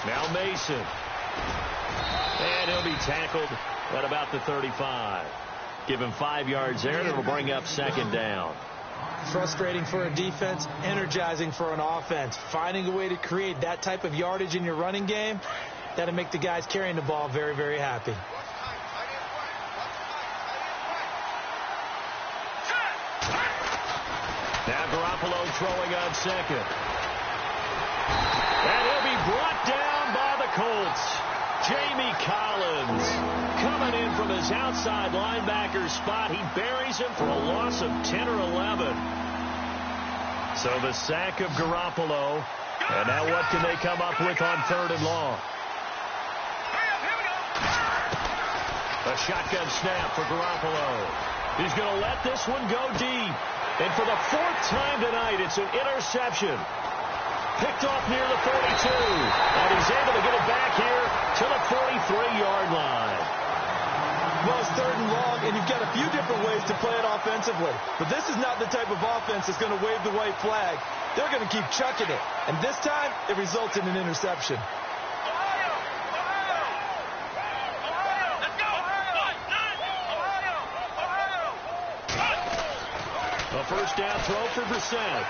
Now Mason. And he'll be tackled at about the 35. Give him 5 yards there, and it'll bring up second down. Frustrating for a defense, energizing for an offense. Finding a way to create that type of yardage in your running game, that'll make the guys carrying the ball very, very happy. Now Garoppolo throwing on second. And he'll be brought down by the Colts. Jamie Collins coming in from his outside linebacker spot. He buries him for a loss of 10 or 11. So the sack of Garoppolo. And now what can they come up with on 3rd and long? A shotgun snap for Garoppolo. He's going to let this one go deep. And for the 4th time tonight, it's an interception. Picked off near the 42. And he's able to get it back here to the 43-yard line. Well, it's 3rd and long, and you've got a few different ways to play it offensively. But this is not the type of offense that's going to wave the white flag. They're going to keep chucking it. And this time, it results in an interception. A first down throw for Brissett.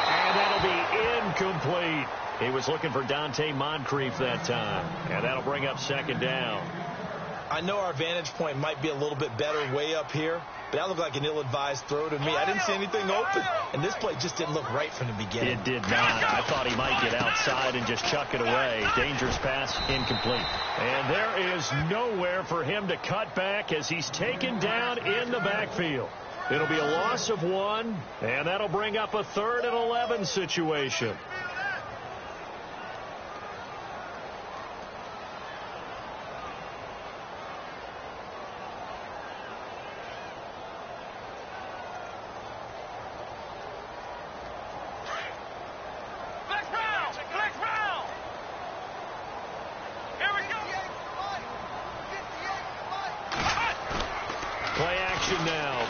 And that'll be incomplete. He was looking for Dante Moncrief that time. And that'll bring up second down. I know our vantage point might be a little bit better way up here, but that looked like an ill-advised throw to me. I didn't see anything open, and this play just didn't look right from the beginning. It did not. I thought he might get outside and just chuck it away. Dangerous pass, incomplete. And there is nowhere for him to cut back as he's taken down in the backfield. It'll be a loss of 1, and that'll bring up a 3rd and 11 situation.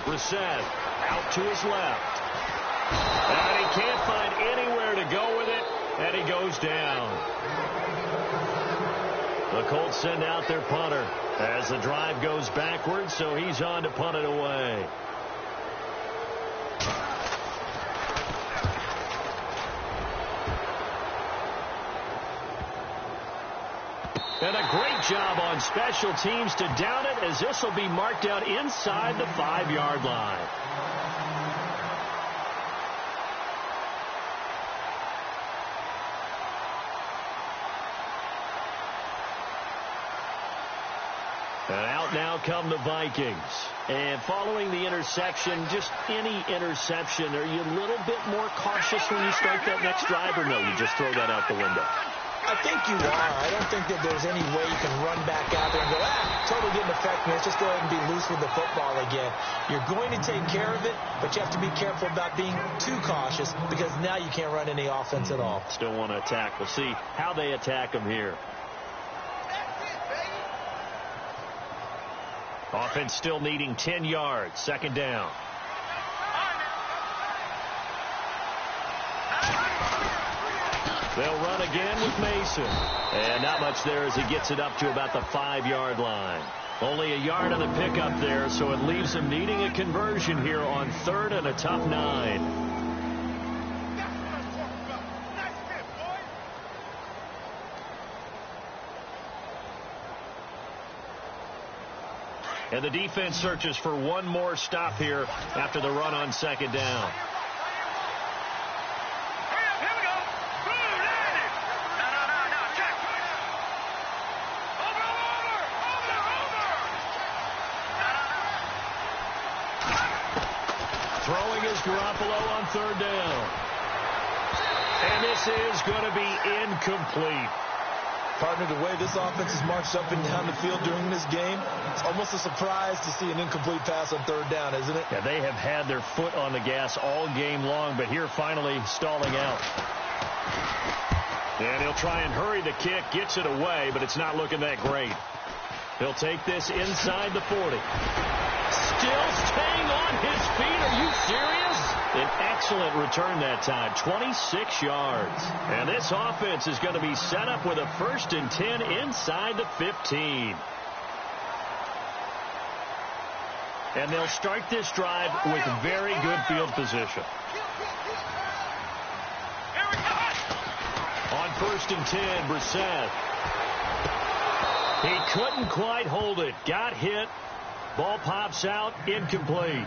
Brissett out to his left. And he can't find anywhere to go with it, and he goes down. The Colts send out their punter as the drive goes backwards, so he's on to punt it away. And a great job on special teams to down it, as this will be marked out inside the 5-yard line. And out now come the Vikings. And following the interception, just any interception, are you a little bit more cautious when you start that next drive, or no, you just throw that out the window? I think you are. I don't think that there's any way you can run back out there and go, totally didn't affect me. Let's just go ahead and be loose with the football again. You're going to take care of it, but you have to be careful about being too cautious, because now you can't run any offense at all. Still want to attack. We'll see how they attack him here. Offense still needing 10 yards. Second down. They'll run again with Mason. And not much there as he gets it up to about the 5-yard line. Only a yard on the pickup there, so it leaves him needing a conversion here on 3rd and a tough 9. And the defense searches for one more stop here after the run on second down. Throwing is Garoppolo on third down. And this is going to be incomplete. Partner, the way this offense has marched up and down the field during this game, it's almost a surprise to see an incomplete pass on third down, isn't it? Yeah, they have had their foot on the gas all game long, but here finally stalling out. And he'll try and hurry the kick, gets it away, but it's not looking that great. He'll take this inside the 40. Still staying on his feet. Are you serious? An excellent return that time, 26 yards. And this offense is going to be set up with a 1st and 10 inside the 15. And they'll start this drive with very good field position. On 1st and 10, Brissett. He couldn't quite hold it. Got hit. Ball pops out, incomplete.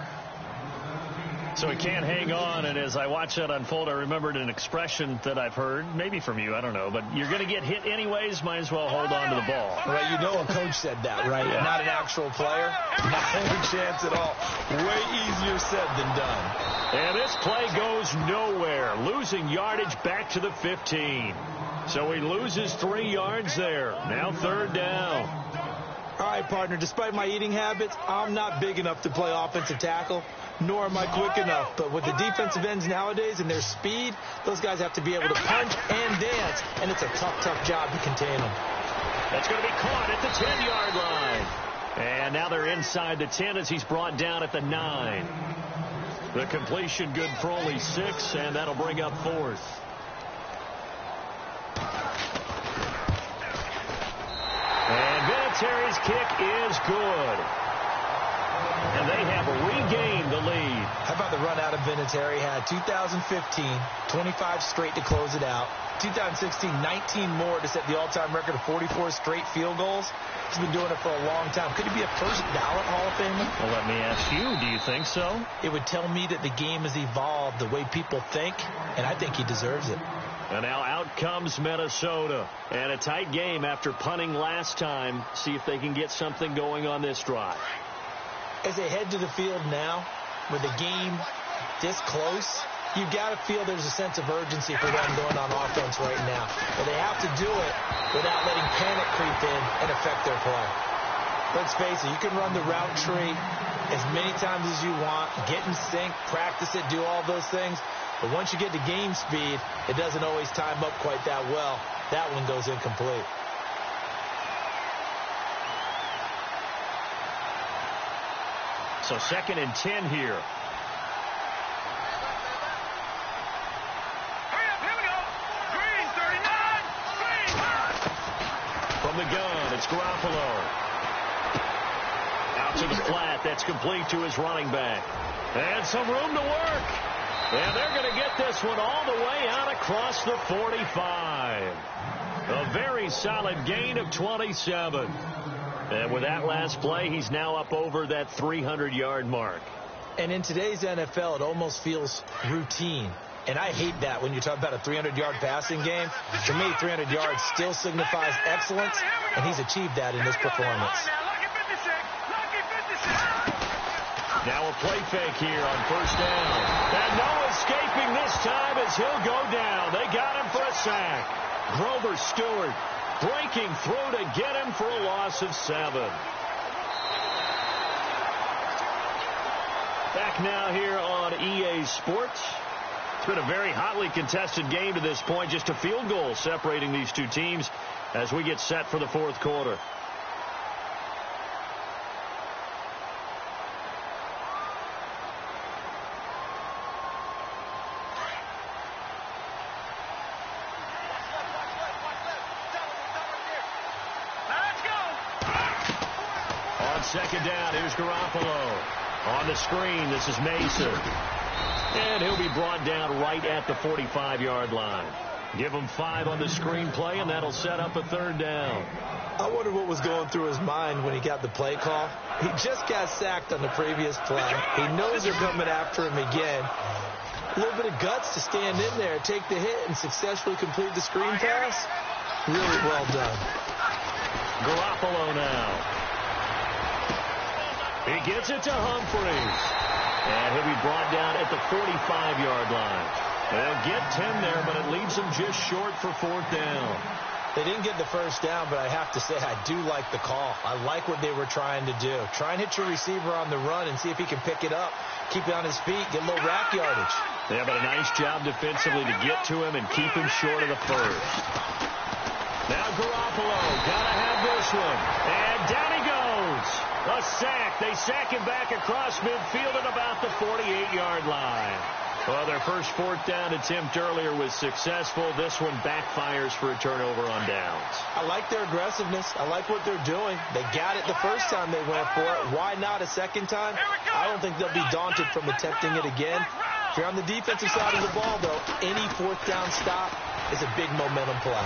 So he can't hang on, and as I watch that unfold, I remembered an expression that I've heard, maybe from you, I don't know, but you're going to get hit anyways, might as well hold on to the ball. Right, you know a coach said that, right? Yeah. Not an actual player. Not any chance at all. Way easier said than done. And this play goes nowhere, losing yardage back to the 15. So he loses 3 yards there. Now third down. All right, partner, despite my eating habits, I'm not big enough to play offensive tackle, nor am I quick enough. But with the defensive ends nowadays and their speed, those guys have to be able to punch and dance, and it's a tough, tough job to contain them. That's going to be caught at the 10-yard line. And now they're inside the 10 as he's brought down at the 9. The completion good for only 6, and that'll bring up 4th. And Vinatieri's kick is good. And they have regained the lead. How about the run out of Vinatieri? Had 2015, 25 straight to close it out. 2016, 19 more to set the all-time record of 44 straight field goals. He's been doing it for a long time. Could he be a first-ballot Hall of Famer? Well, let me ask you, do you think so? It would tell me that the game has evolved the way people think, and I think he deserves it. And now out comes Minnesota. And a tight game after punting last time. See if they can get something going on this drive. As they head to the field now, with the game this close, you've got to feel there's a sense of urgency for them going on offense right now. But they have to do it without letting panic creep in and affect their play. Let's face it, you can run the route tree as many times as you want, get in sync, practice it, do all those things. But once you get to game speed, it doesn't always time up quite that well. That one goes incomplete. So 2nd and 10 here. From the gun, it's Garoppolo. Out to the flat. That's complete to his running back. And some room to work. And they're going to get this one all the way out across the 45. A very solid gain of 27. And with that last play, he's now up over that 300-yard mark. And in today's NFL, it almost feels routine. And I hate that when you talk about a 300-yard passing game. To me, 300 yards still signifies excellence, and he's achieved that in this performance. Now a play fake here on 1st down. And no escaping this time as he'll go down. They got him for a sack. Grover Stewart breaking through to get him for a loss of 7. Back now here on EA Sports. It's been a very hotly contested game to this point. Just a field goal separating these two teams as we get set for the 4th quarter. On 2nd down, here's Garoppolo. On the screen, this is Mason. And he'll be brought down right at the 45-yard line. Give him 5 on the screenplay, and that'll set up a 3rd down. I wonder what was going through his mind when he got the play call. He just got sacked on the previous play. He knows they're coming after him again. A little bit of guts to stand in there, take the hit, and successfully complete the screen pass. Really well done. Garoppolo now. He gets it to Humphries. And he'll be brought down at the 45-yard line. They'll get 10 there, but it leaves them just short for 4th down. They didn't get the 1st down, but I have to say I do like the call. I like what they were trying to do. Try and hit your receiver on the run and see if he can pick it up, keep it on his feet, get a little rack yardage. Yeah, but a nice job defensively to get to him and keep him short of the 1st. Now Garoppolo, gotta have this one. And down he goes. A sack. They sack him back across midfield at about the 48-yard line. Well, their first 4th down attempt earlier was successful. This one backfires for a turnover on downs. I like their aggressiveness. I like what they're doing. They got it the first time they went for it. Why not a second time? I don't think they'll be daunted from attempting it again. If you're on the defensive side of the ball, though, any 4th down stop is a big momentum play.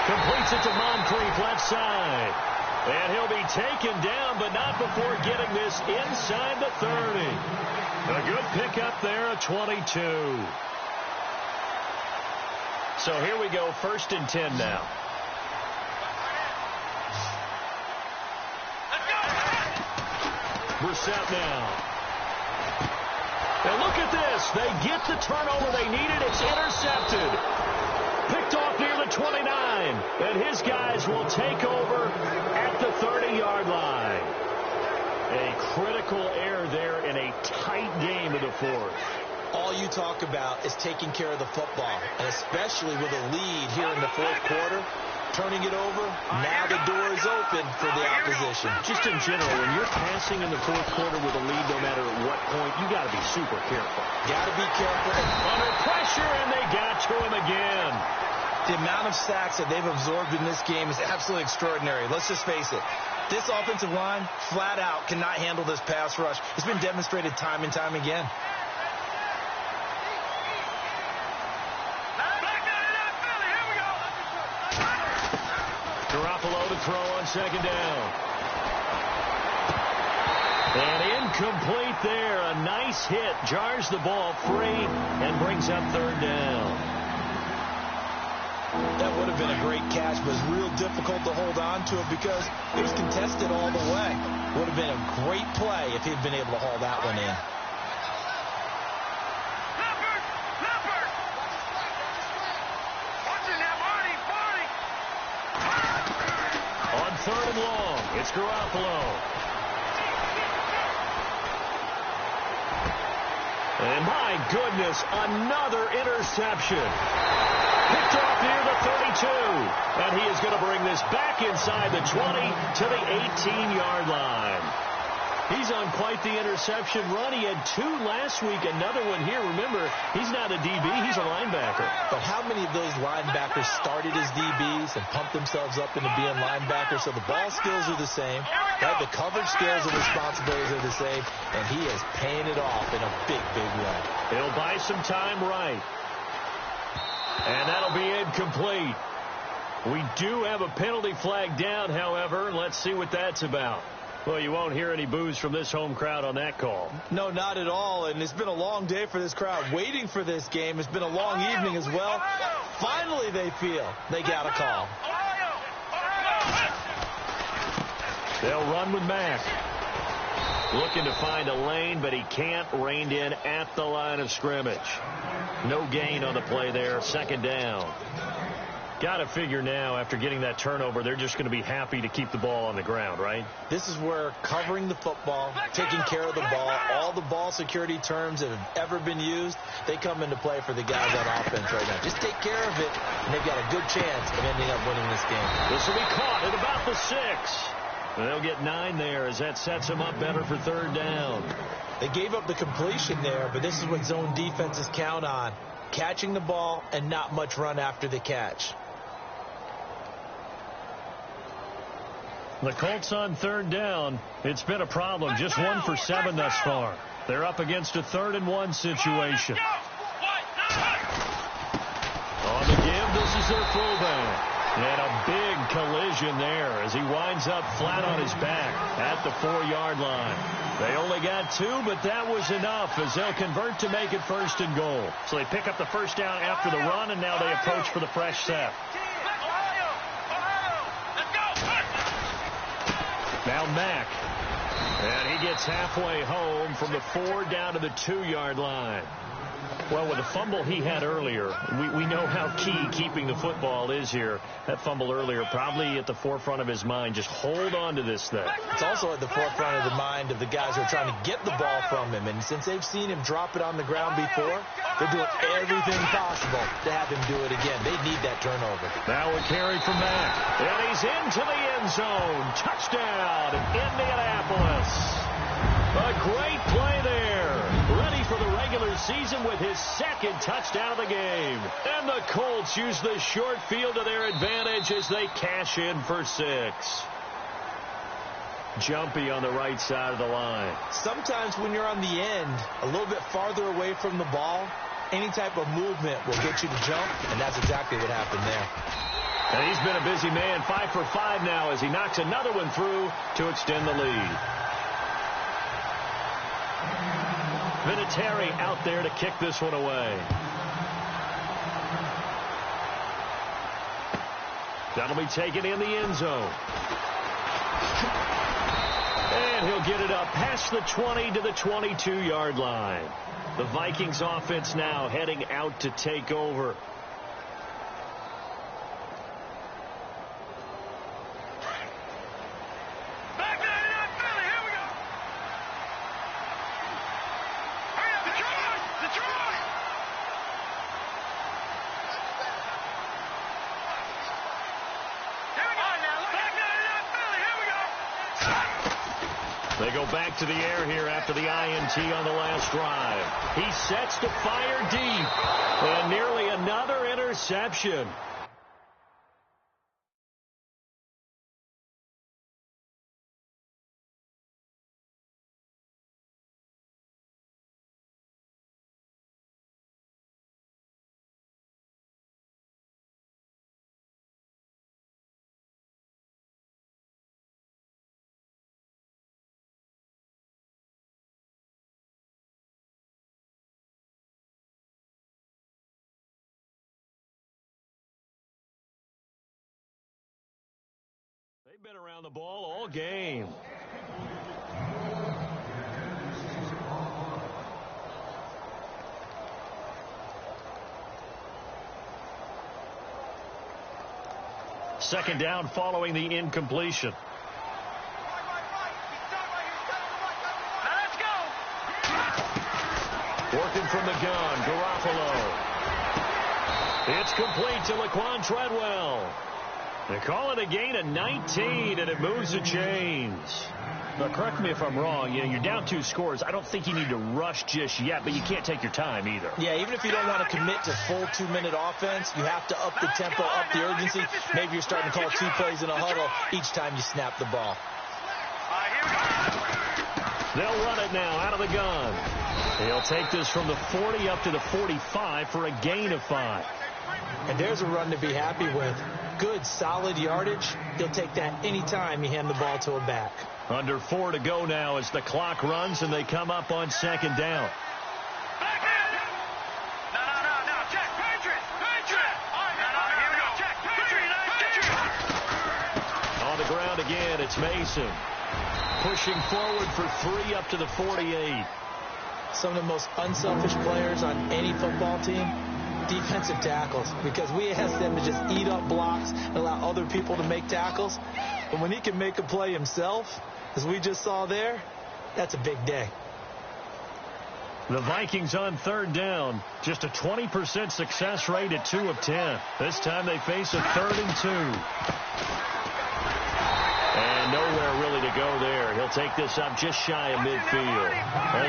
Completes it to Moncrief, left side. And he'll be taken down, but not before getting this inside the 30. A good pickup there at 22. So here we go, 1st and 10 now. Brissett now. And look at this. They get the turnover they needed. It's intercepted. Picked off near the 29. And his guys will take over at the 30-yard line. A critical error there in a tight game of the 4th. All you talk about is taking care of the football, and especially with a lead here in the 4th quarter, turning it over, now the door is open for the opposition. Just in general, when you're passing in the 4th quarter with a lead, no matter at what point, you got to be super careful. Got to be careful. Under pressure, and they got to him again. The amount of sacks that they've absorbed in this game is absolutely extraordinary. Let's just face it. This offensive line, flat out, cannot handle this pass rush. It's been demonstrated time and time again. Garoppolo to throw on 2nd down. And incomplete there. A nice hit. Jars the ball free and brings up 3rd down. That would have been a great catch, but it's real difficult to hold on to it because it was contested all the way. Would have been a great play if he'd been able to haul that one in. On 3rd and long, it's Garoppolo. And my goodness, another interception. Picked off near the 32. And he is going to bring this back inside the 20 to the 18-yard line. He's on quite the interception run. He had 2 last week, another one here. Remember, he's not a DB, he's a linebacker. But how many of those linebackers started as DBs and pumped themselves up into being linebackers? So the ball skills are the same, right? The coverage skills and responsibilities are the same, and he is paying it off in a big, big way. He'll buy some time right. And that'll be incomplete. We do have a penalty flag down, however. Let's see what that's about. Well, you won't hear any boos from this home crowd on that call. No, not at all. And it's been a long day for this crowd waiting for this game. It's been a long evening as well. Finally, they feel they got a call. They'll run with Mack. Looking to find a lane, but he can't. Reined in at the line of scrimmage. No gain on the play there. 2nd down. Got to figure now, after getting that turnover, they're just going to be happy to keep the ball on the ground, right? This is where covering the football, taking care of the ball, all the ball security terms that have ever been used, they come into play for the guys on offense right now. Just take care of it, and they've got a good chance of ending up winning this game. This will be caught at about the 6. And they'll get 9 there as that sets them up better for 3rd down. They gave up the completion there, but this is what zone defenses count on. Catching the ball and not much run after the catch. The Colts on 3rd down. It's been a problem. Just 1 for 7 thus far. They're up against a 3rd and 1 situation. On the their fullback. And a big collision there as he winds up flat on his back at the 4-yard line. They only got 2, but that was enough as they'll convert to make it 1st and goal. So they pick up the first down after the run, and now they approach for the fresh set. Now Mack. And he gets halfway home from the 4 down to the 2-yard line. Well, with the fumble he had earlier, we know how key keeping the football is here. That fumble earlier probably at the forefront of his mind. Just hold on to this thing. It's also at the forefront of the mind of the guys who are trying to get the ball from him. And since they've seen him drop it on the ground before, they're doing everything possible to have him do it again. They need that turnover. Now a carry from Mack. And he's into the end zone. Touchdown, Indianapolis. A great play there. Ready for the regular season with his 2nd touchdown of the game. And the Colts use the short field to their advantage as they cash in for 6. Jumpy on the right side of the line. Sometimes when you're on the end, a little bit farther away from the ball, any type of movement will get you to jump, and that's exactly what happened there. And he's been a busy man, 5 for 5 now as he knocks another one through to extend the lead. Vinatieri out there to kick this one away. That'll be taken in the end zone. And he'll get it up past the 20 to the 22-yard line. The Vikings offense now heading out to take over. They go back to the air here after the INT on the last drive. He sets to fire deep. And nearly another interception. They've been around the ball all game. Second down following the incompletion. Working from the gun, Garoppolo. It's complete to Laquan Treadwell. They call it a gain of 19, and it moves the chains. Now, correct me if I'm wrong. You know, you're down 2 scores. I don't think you need to rush just yet, but you can't take your time either. Yeah, even if you don't want to commit to full 2-minute offense, you have to up the tempo, up the urgency. Maybe you're starting to call 2 plays in a huddle each time you snap the ball. They'll run it now out of the gun. He'll take this from the 40 up to the 45 for a gain of 5. And there's a run to be happy with. Good, solid yardage. He'll take that any time you hand the ball to a back. Under 4 to go now as the clock runs and they come up on second down. On the ground again, it's Mason. Pushing forward for 3 up to the 48. Some of the most unselfish players on any football team, defensive tackles, because we ask them to just eat up blocks and allow other people to make tackles. But when he can make a play himself, as we just saw there, that's a big day. The Vikings on third down, just a 20% success rate at 2 of 10. This time they face a 3rd and 2. And nowhere really to go there. He'll take this up just shy of midfield.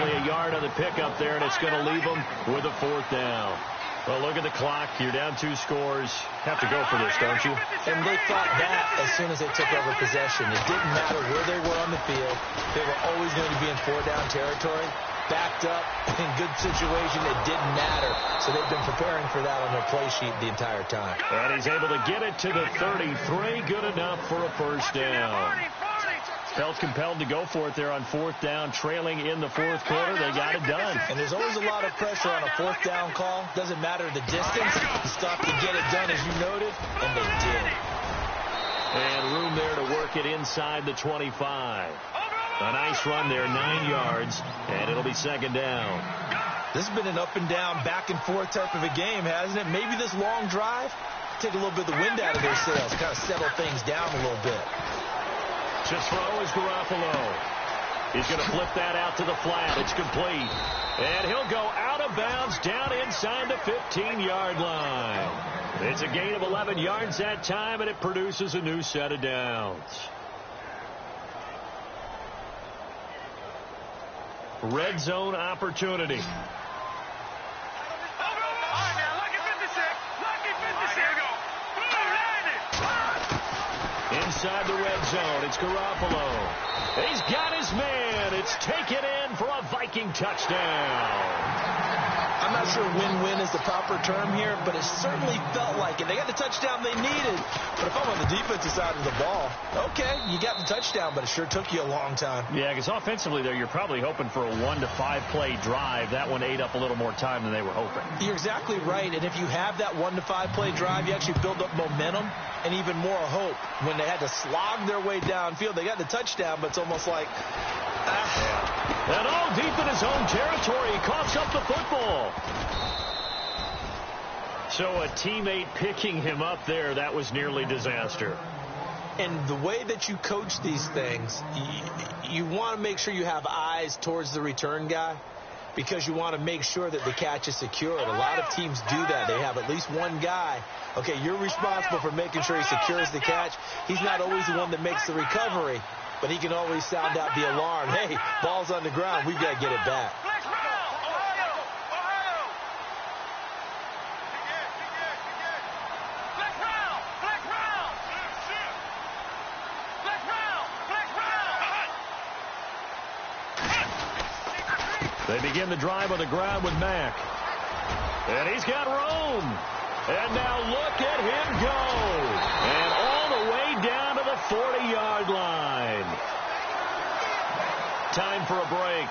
Only a yard on the pickup there, and it's going to leave him with a 4th down. Well, look at the clock. You're down 2 scores. Have to go for this, don't you? And they thought that as soon as they took over possession. It didn't matter where they were on the field. They were always going to be in 4-down territory. backed up, in good situation. It didn't matter. So they've been preparing for that on their play sheet the entire time. And he's able to get it to the 33. Good enough for a first down. Felt compelled to go for it there on fourth down, trailing in the fourth quarter. They got it done. And there's always a lot of pressure on a fourth down call. Doesn't matter the distance. You stop to get it done, as you noted, and they did. And room there to work it inside the 25. A nice run there, 9 yards, and it'll be second down. This has been an up and down, back and forth type of a game, hasn't it? Maybe this long drive, take a little bit of the wind out of their sails, kind of settle things down a little bit. To throw is Garoppolo. He's going to flip that out to the flat. It's complete. And he'll go out of bounds down inside the 15-yard line. It's a gain of 11 yards that time, and it produces a new set of downs. Red zone opportunity. Inside the red zone, it's Garoppolo. He's got his man. It's taken in for a Viking touchdown. I'm not sure win-win is the proper term here, but it certainly felt like it. They got the touchdown they needed. But if I'm on the defensive side of the ball, okay, you got the touchdown, but it sure took you a long time. Yeah, because offensively there, you're probably hoping for a 1 to 5 play drive. That one ate up a little more time than they were hoping. You're exactly right. And if you have that 1 to 5 play drive, you actually build up momentum and even more hope. When they had to slog their way downfield, they got the touchdown, but it's almost like, And all deep in his own territory, he coughs up the football. So a teammate picking him up there, that was nearly disaster. And the way that you coach these things, you want to make sure you have eyes towards the return guy, because you want to make sure that the catch is secured. A lot of teams do that. They have at least one guy. Okay, you're responsible for making sure he secures the catch. He's not always the one that makes the recovery, but he can always sound out the alarm. Hey, ball's on the ground. We've got to get it back. They begin the drive on the ground with Mack. And he's got room. And now look at him go. And all the way down to the 40-yard line. Time for a break.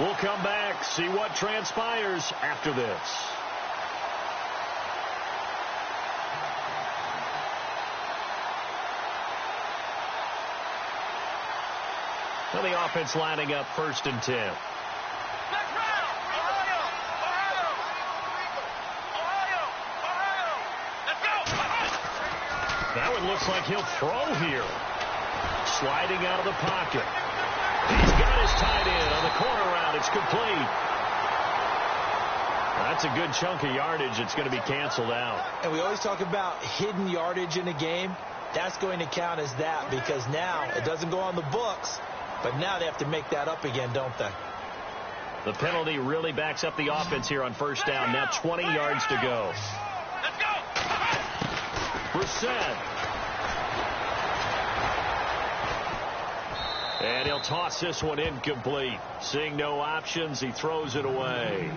We'll come back, see what transpires after this. Well, the offense lining up 1st and 10. That one looks like he'll throw here. Sliding out of the pocket. He's got his tight end on the corner route. It's complete. That's a good chunk of yardage. It's going to be canceled out. And we always talk about hidden yardage in a game. That's going to count as that, because now it doesn't go on the books, but now they have to make that up again, don't they? The penalty really backs up the offense here on 1st down. Now 20 yards to go. Brissett. And he'll toss this one incomplete. Seeing no options, he throws it away.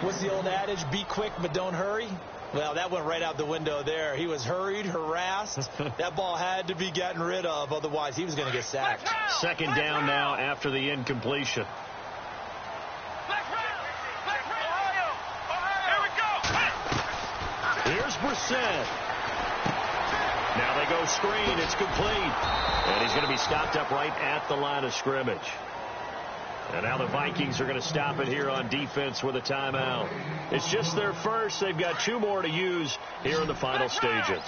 What's the old adage? Be quick, but don't hurry. Well, that went right out the window there. He was hurried, harassed. That ball had to be gotten rid of. Otherwise, he was going to get sacked. 2nd down now after the incompletion. Here's Brissett. Now they go screen. It's complete. And he's going to be stopped up right at the line of scrimmage. And now the Vikings are going to stop it here on defense with a timeout. It's just their first. They've got 2 more to use here in the final stages.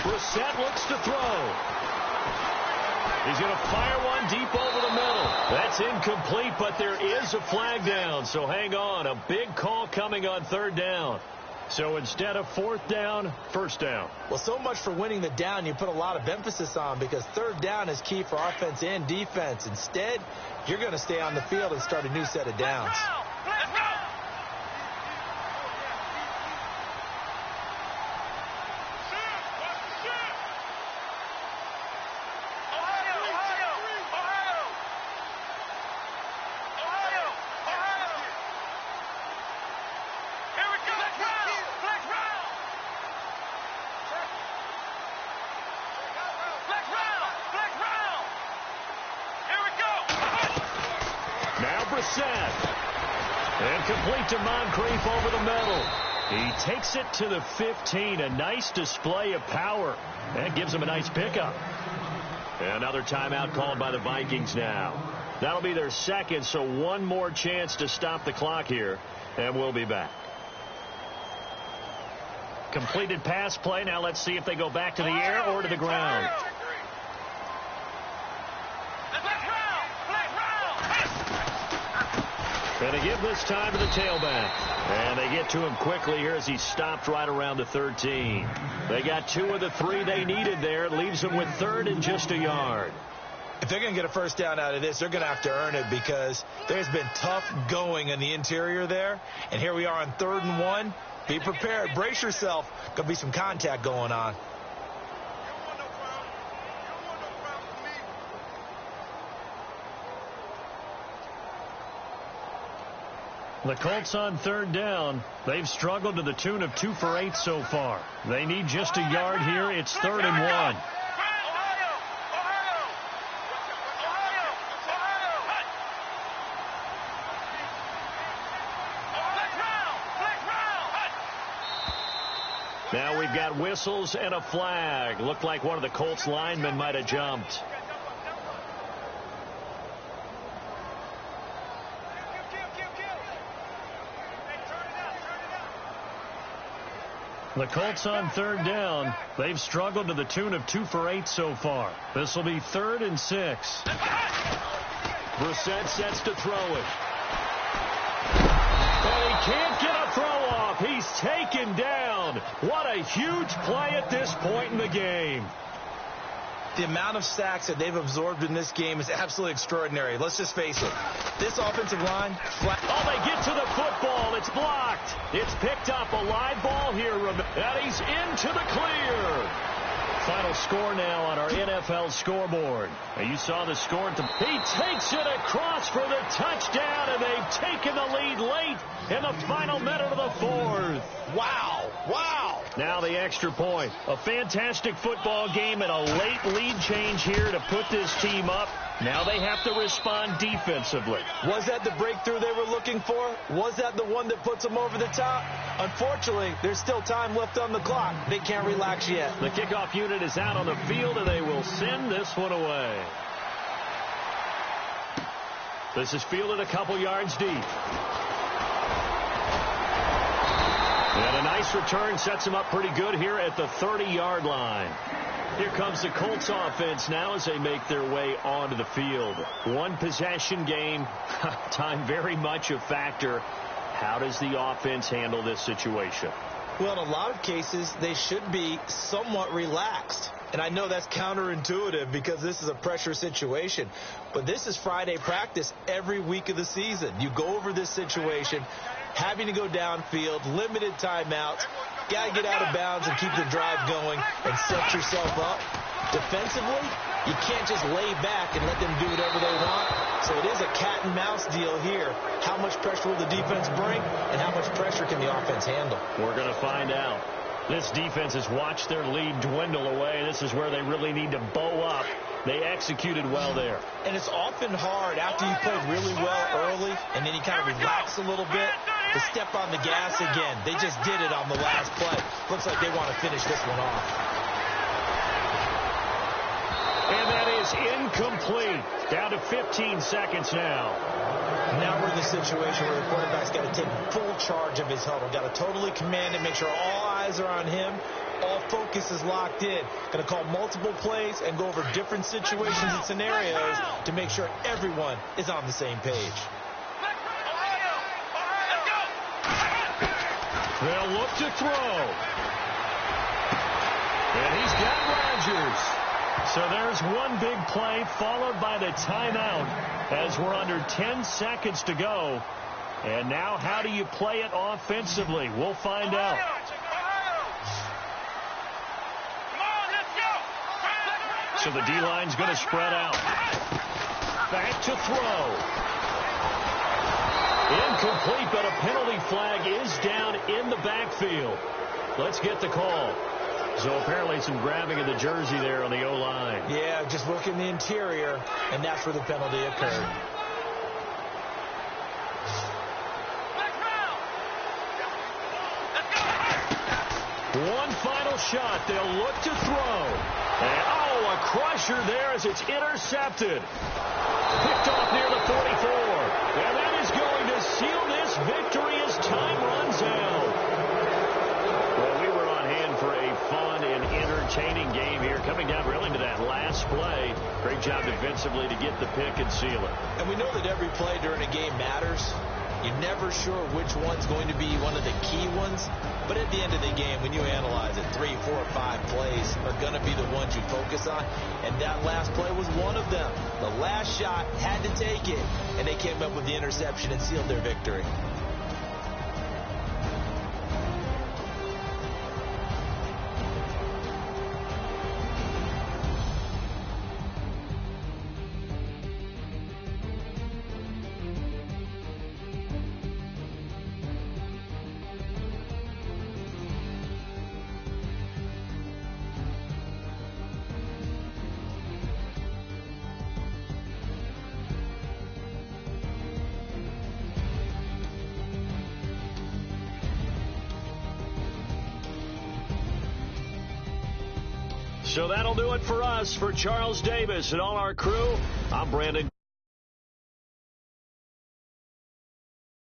Brissett looks to throw. He's going to fire one deep over the middle. That's incomplete, but there is a flag down. So hang on. A big call coming on 3rd down. So instead of 4th down, 1st down. Well, so much for winning the down you put a lot of emphasis on, because 3rd down is key for offense and defense. Instead, you're going to stay on the field and start a new set of downs. set. And complete to Moncrief over the middle. He takes it to the 15. A nice display of power. And gives him a nice pickup. Another timeout called by the Vikings now. That'll be their second, so one more chance to stop the clock here. And we'll be back. Completed pass play. Now let's see if they go back to the air or to the ground. And they give this time to the tailback. And they get to him quickly here as he stopped right around the 13. They got 2 of the 3 they needed there. It leaves them with 3rd and just a yard. If they're going to get a first down out of this, they're going to have to earn it because there's been tough going in the interior there. And here we are on 3rd and 1. Be prepared. Brace yourself. Going to be some contact going on. The Colts on 3rd down. They've struggled to the tune of 2 for 8 so far. They need just a yard here. It's 3rd and 1. Now we've got whistles and a flag. Looked like one of the Colts linemen might have jumped. The Colts on 3rd down. They've struggled to the tune of 2 for 8 so far. This will be 3rd and 6. Brissett sets to throw it. And he can't get a throw off. He's taken down. What a huge play at this point in the game. The amount of sacks that they've absorbed in this game is absolutely extraordinary. Let's just face it. This offensive line... Oh, they get to the football. It's blocked. It's picked up. A live ball here. And he's into the clear. Final score now on our NFL scoreboard. Now you saw the score. He takes it across for the touchdown, and they've taken the lead late in the final minute of the 4th. Wow. Wow. Now the extra point. A fantastic football game and a late lead change here to put this team up. Now they have to respond defensively. Was that the breakthrough they were looking for? Was that the one that puts them over the top? Unfortunately, there's still time left on the clock. They can't relax yet. The kickoff unit is out on the field, and they will send this one away. This is fielded a couple yards deep. And a nice return sets him up pretty good here at the 30-yard line. Here comes the Colts offense now as they make their way onto the field. One possession game, time very much a factor. How does the offense handle this situation? Well, in a lot of cases, they should be somewhat relaxed. And I know that's counterintuitive because this is a pressure situation. But this is Friday practice every week of the season. You go over this situation, having to go downfield, limited timeouts. Got to get out of bounds and keep the drive going and set yourself up. Defensively, you can't just lay back and let them do whatever they want. So it is a cat and mouse deal here. How much pressure will the defense bring and how much pressure can the offense handle? We're going to find out. This defense has watched their lead dwindle away. This is where they really need to bow up. They executed well there. And it's often hard after you play really well early and then you kind of relax a little bit to step on the gas again. They just did it on the last play. Looks like they want to finish this one off. And that is incomplete. Down to 15 seconds now. Now we're in the situation where the quarterback's got to take full charge of his huddle. Got to totally command it, make sure all eyes are on him. All focus is locked in. Going to call multiple plays and go over different situations and scenarios to make sure everyone is on the same page. They'll look to throw. And he's got Rodgers. So there's one big play followed by the timeout as we're under 10 seconds to go. And now how do you play it offensively? We'll find out. So the D-line's going to spread out. Back to throw. Incomplete, but a penalty flag is down in the backfield. Let's get the call. So apparently some grabbing of the jersey there on the O-line. Yeah, just working the interior, and that's where the penalty occurred. One final shot. They'll look to throw. And, a crusher there as it's intercepted. Picked off near the 44. And that is going to seal this victory as time runs out. Well, we were on hand for a fun and entertaining game here. Coming down really to that last play. Great job defensively to get the pick and seal it. And we know that every play during a game matters. You're never sure which one's going to be one of the key ones. But at the end of the game, when you analyze it, 3, 4, 5 plays are going to be the ones you focus on. And that last play was one of them. The last shot had to take it. And they came up with the interception and sealed their victory. So that'll do it for us. For Charles Davis and all our crew, I'm Brandon.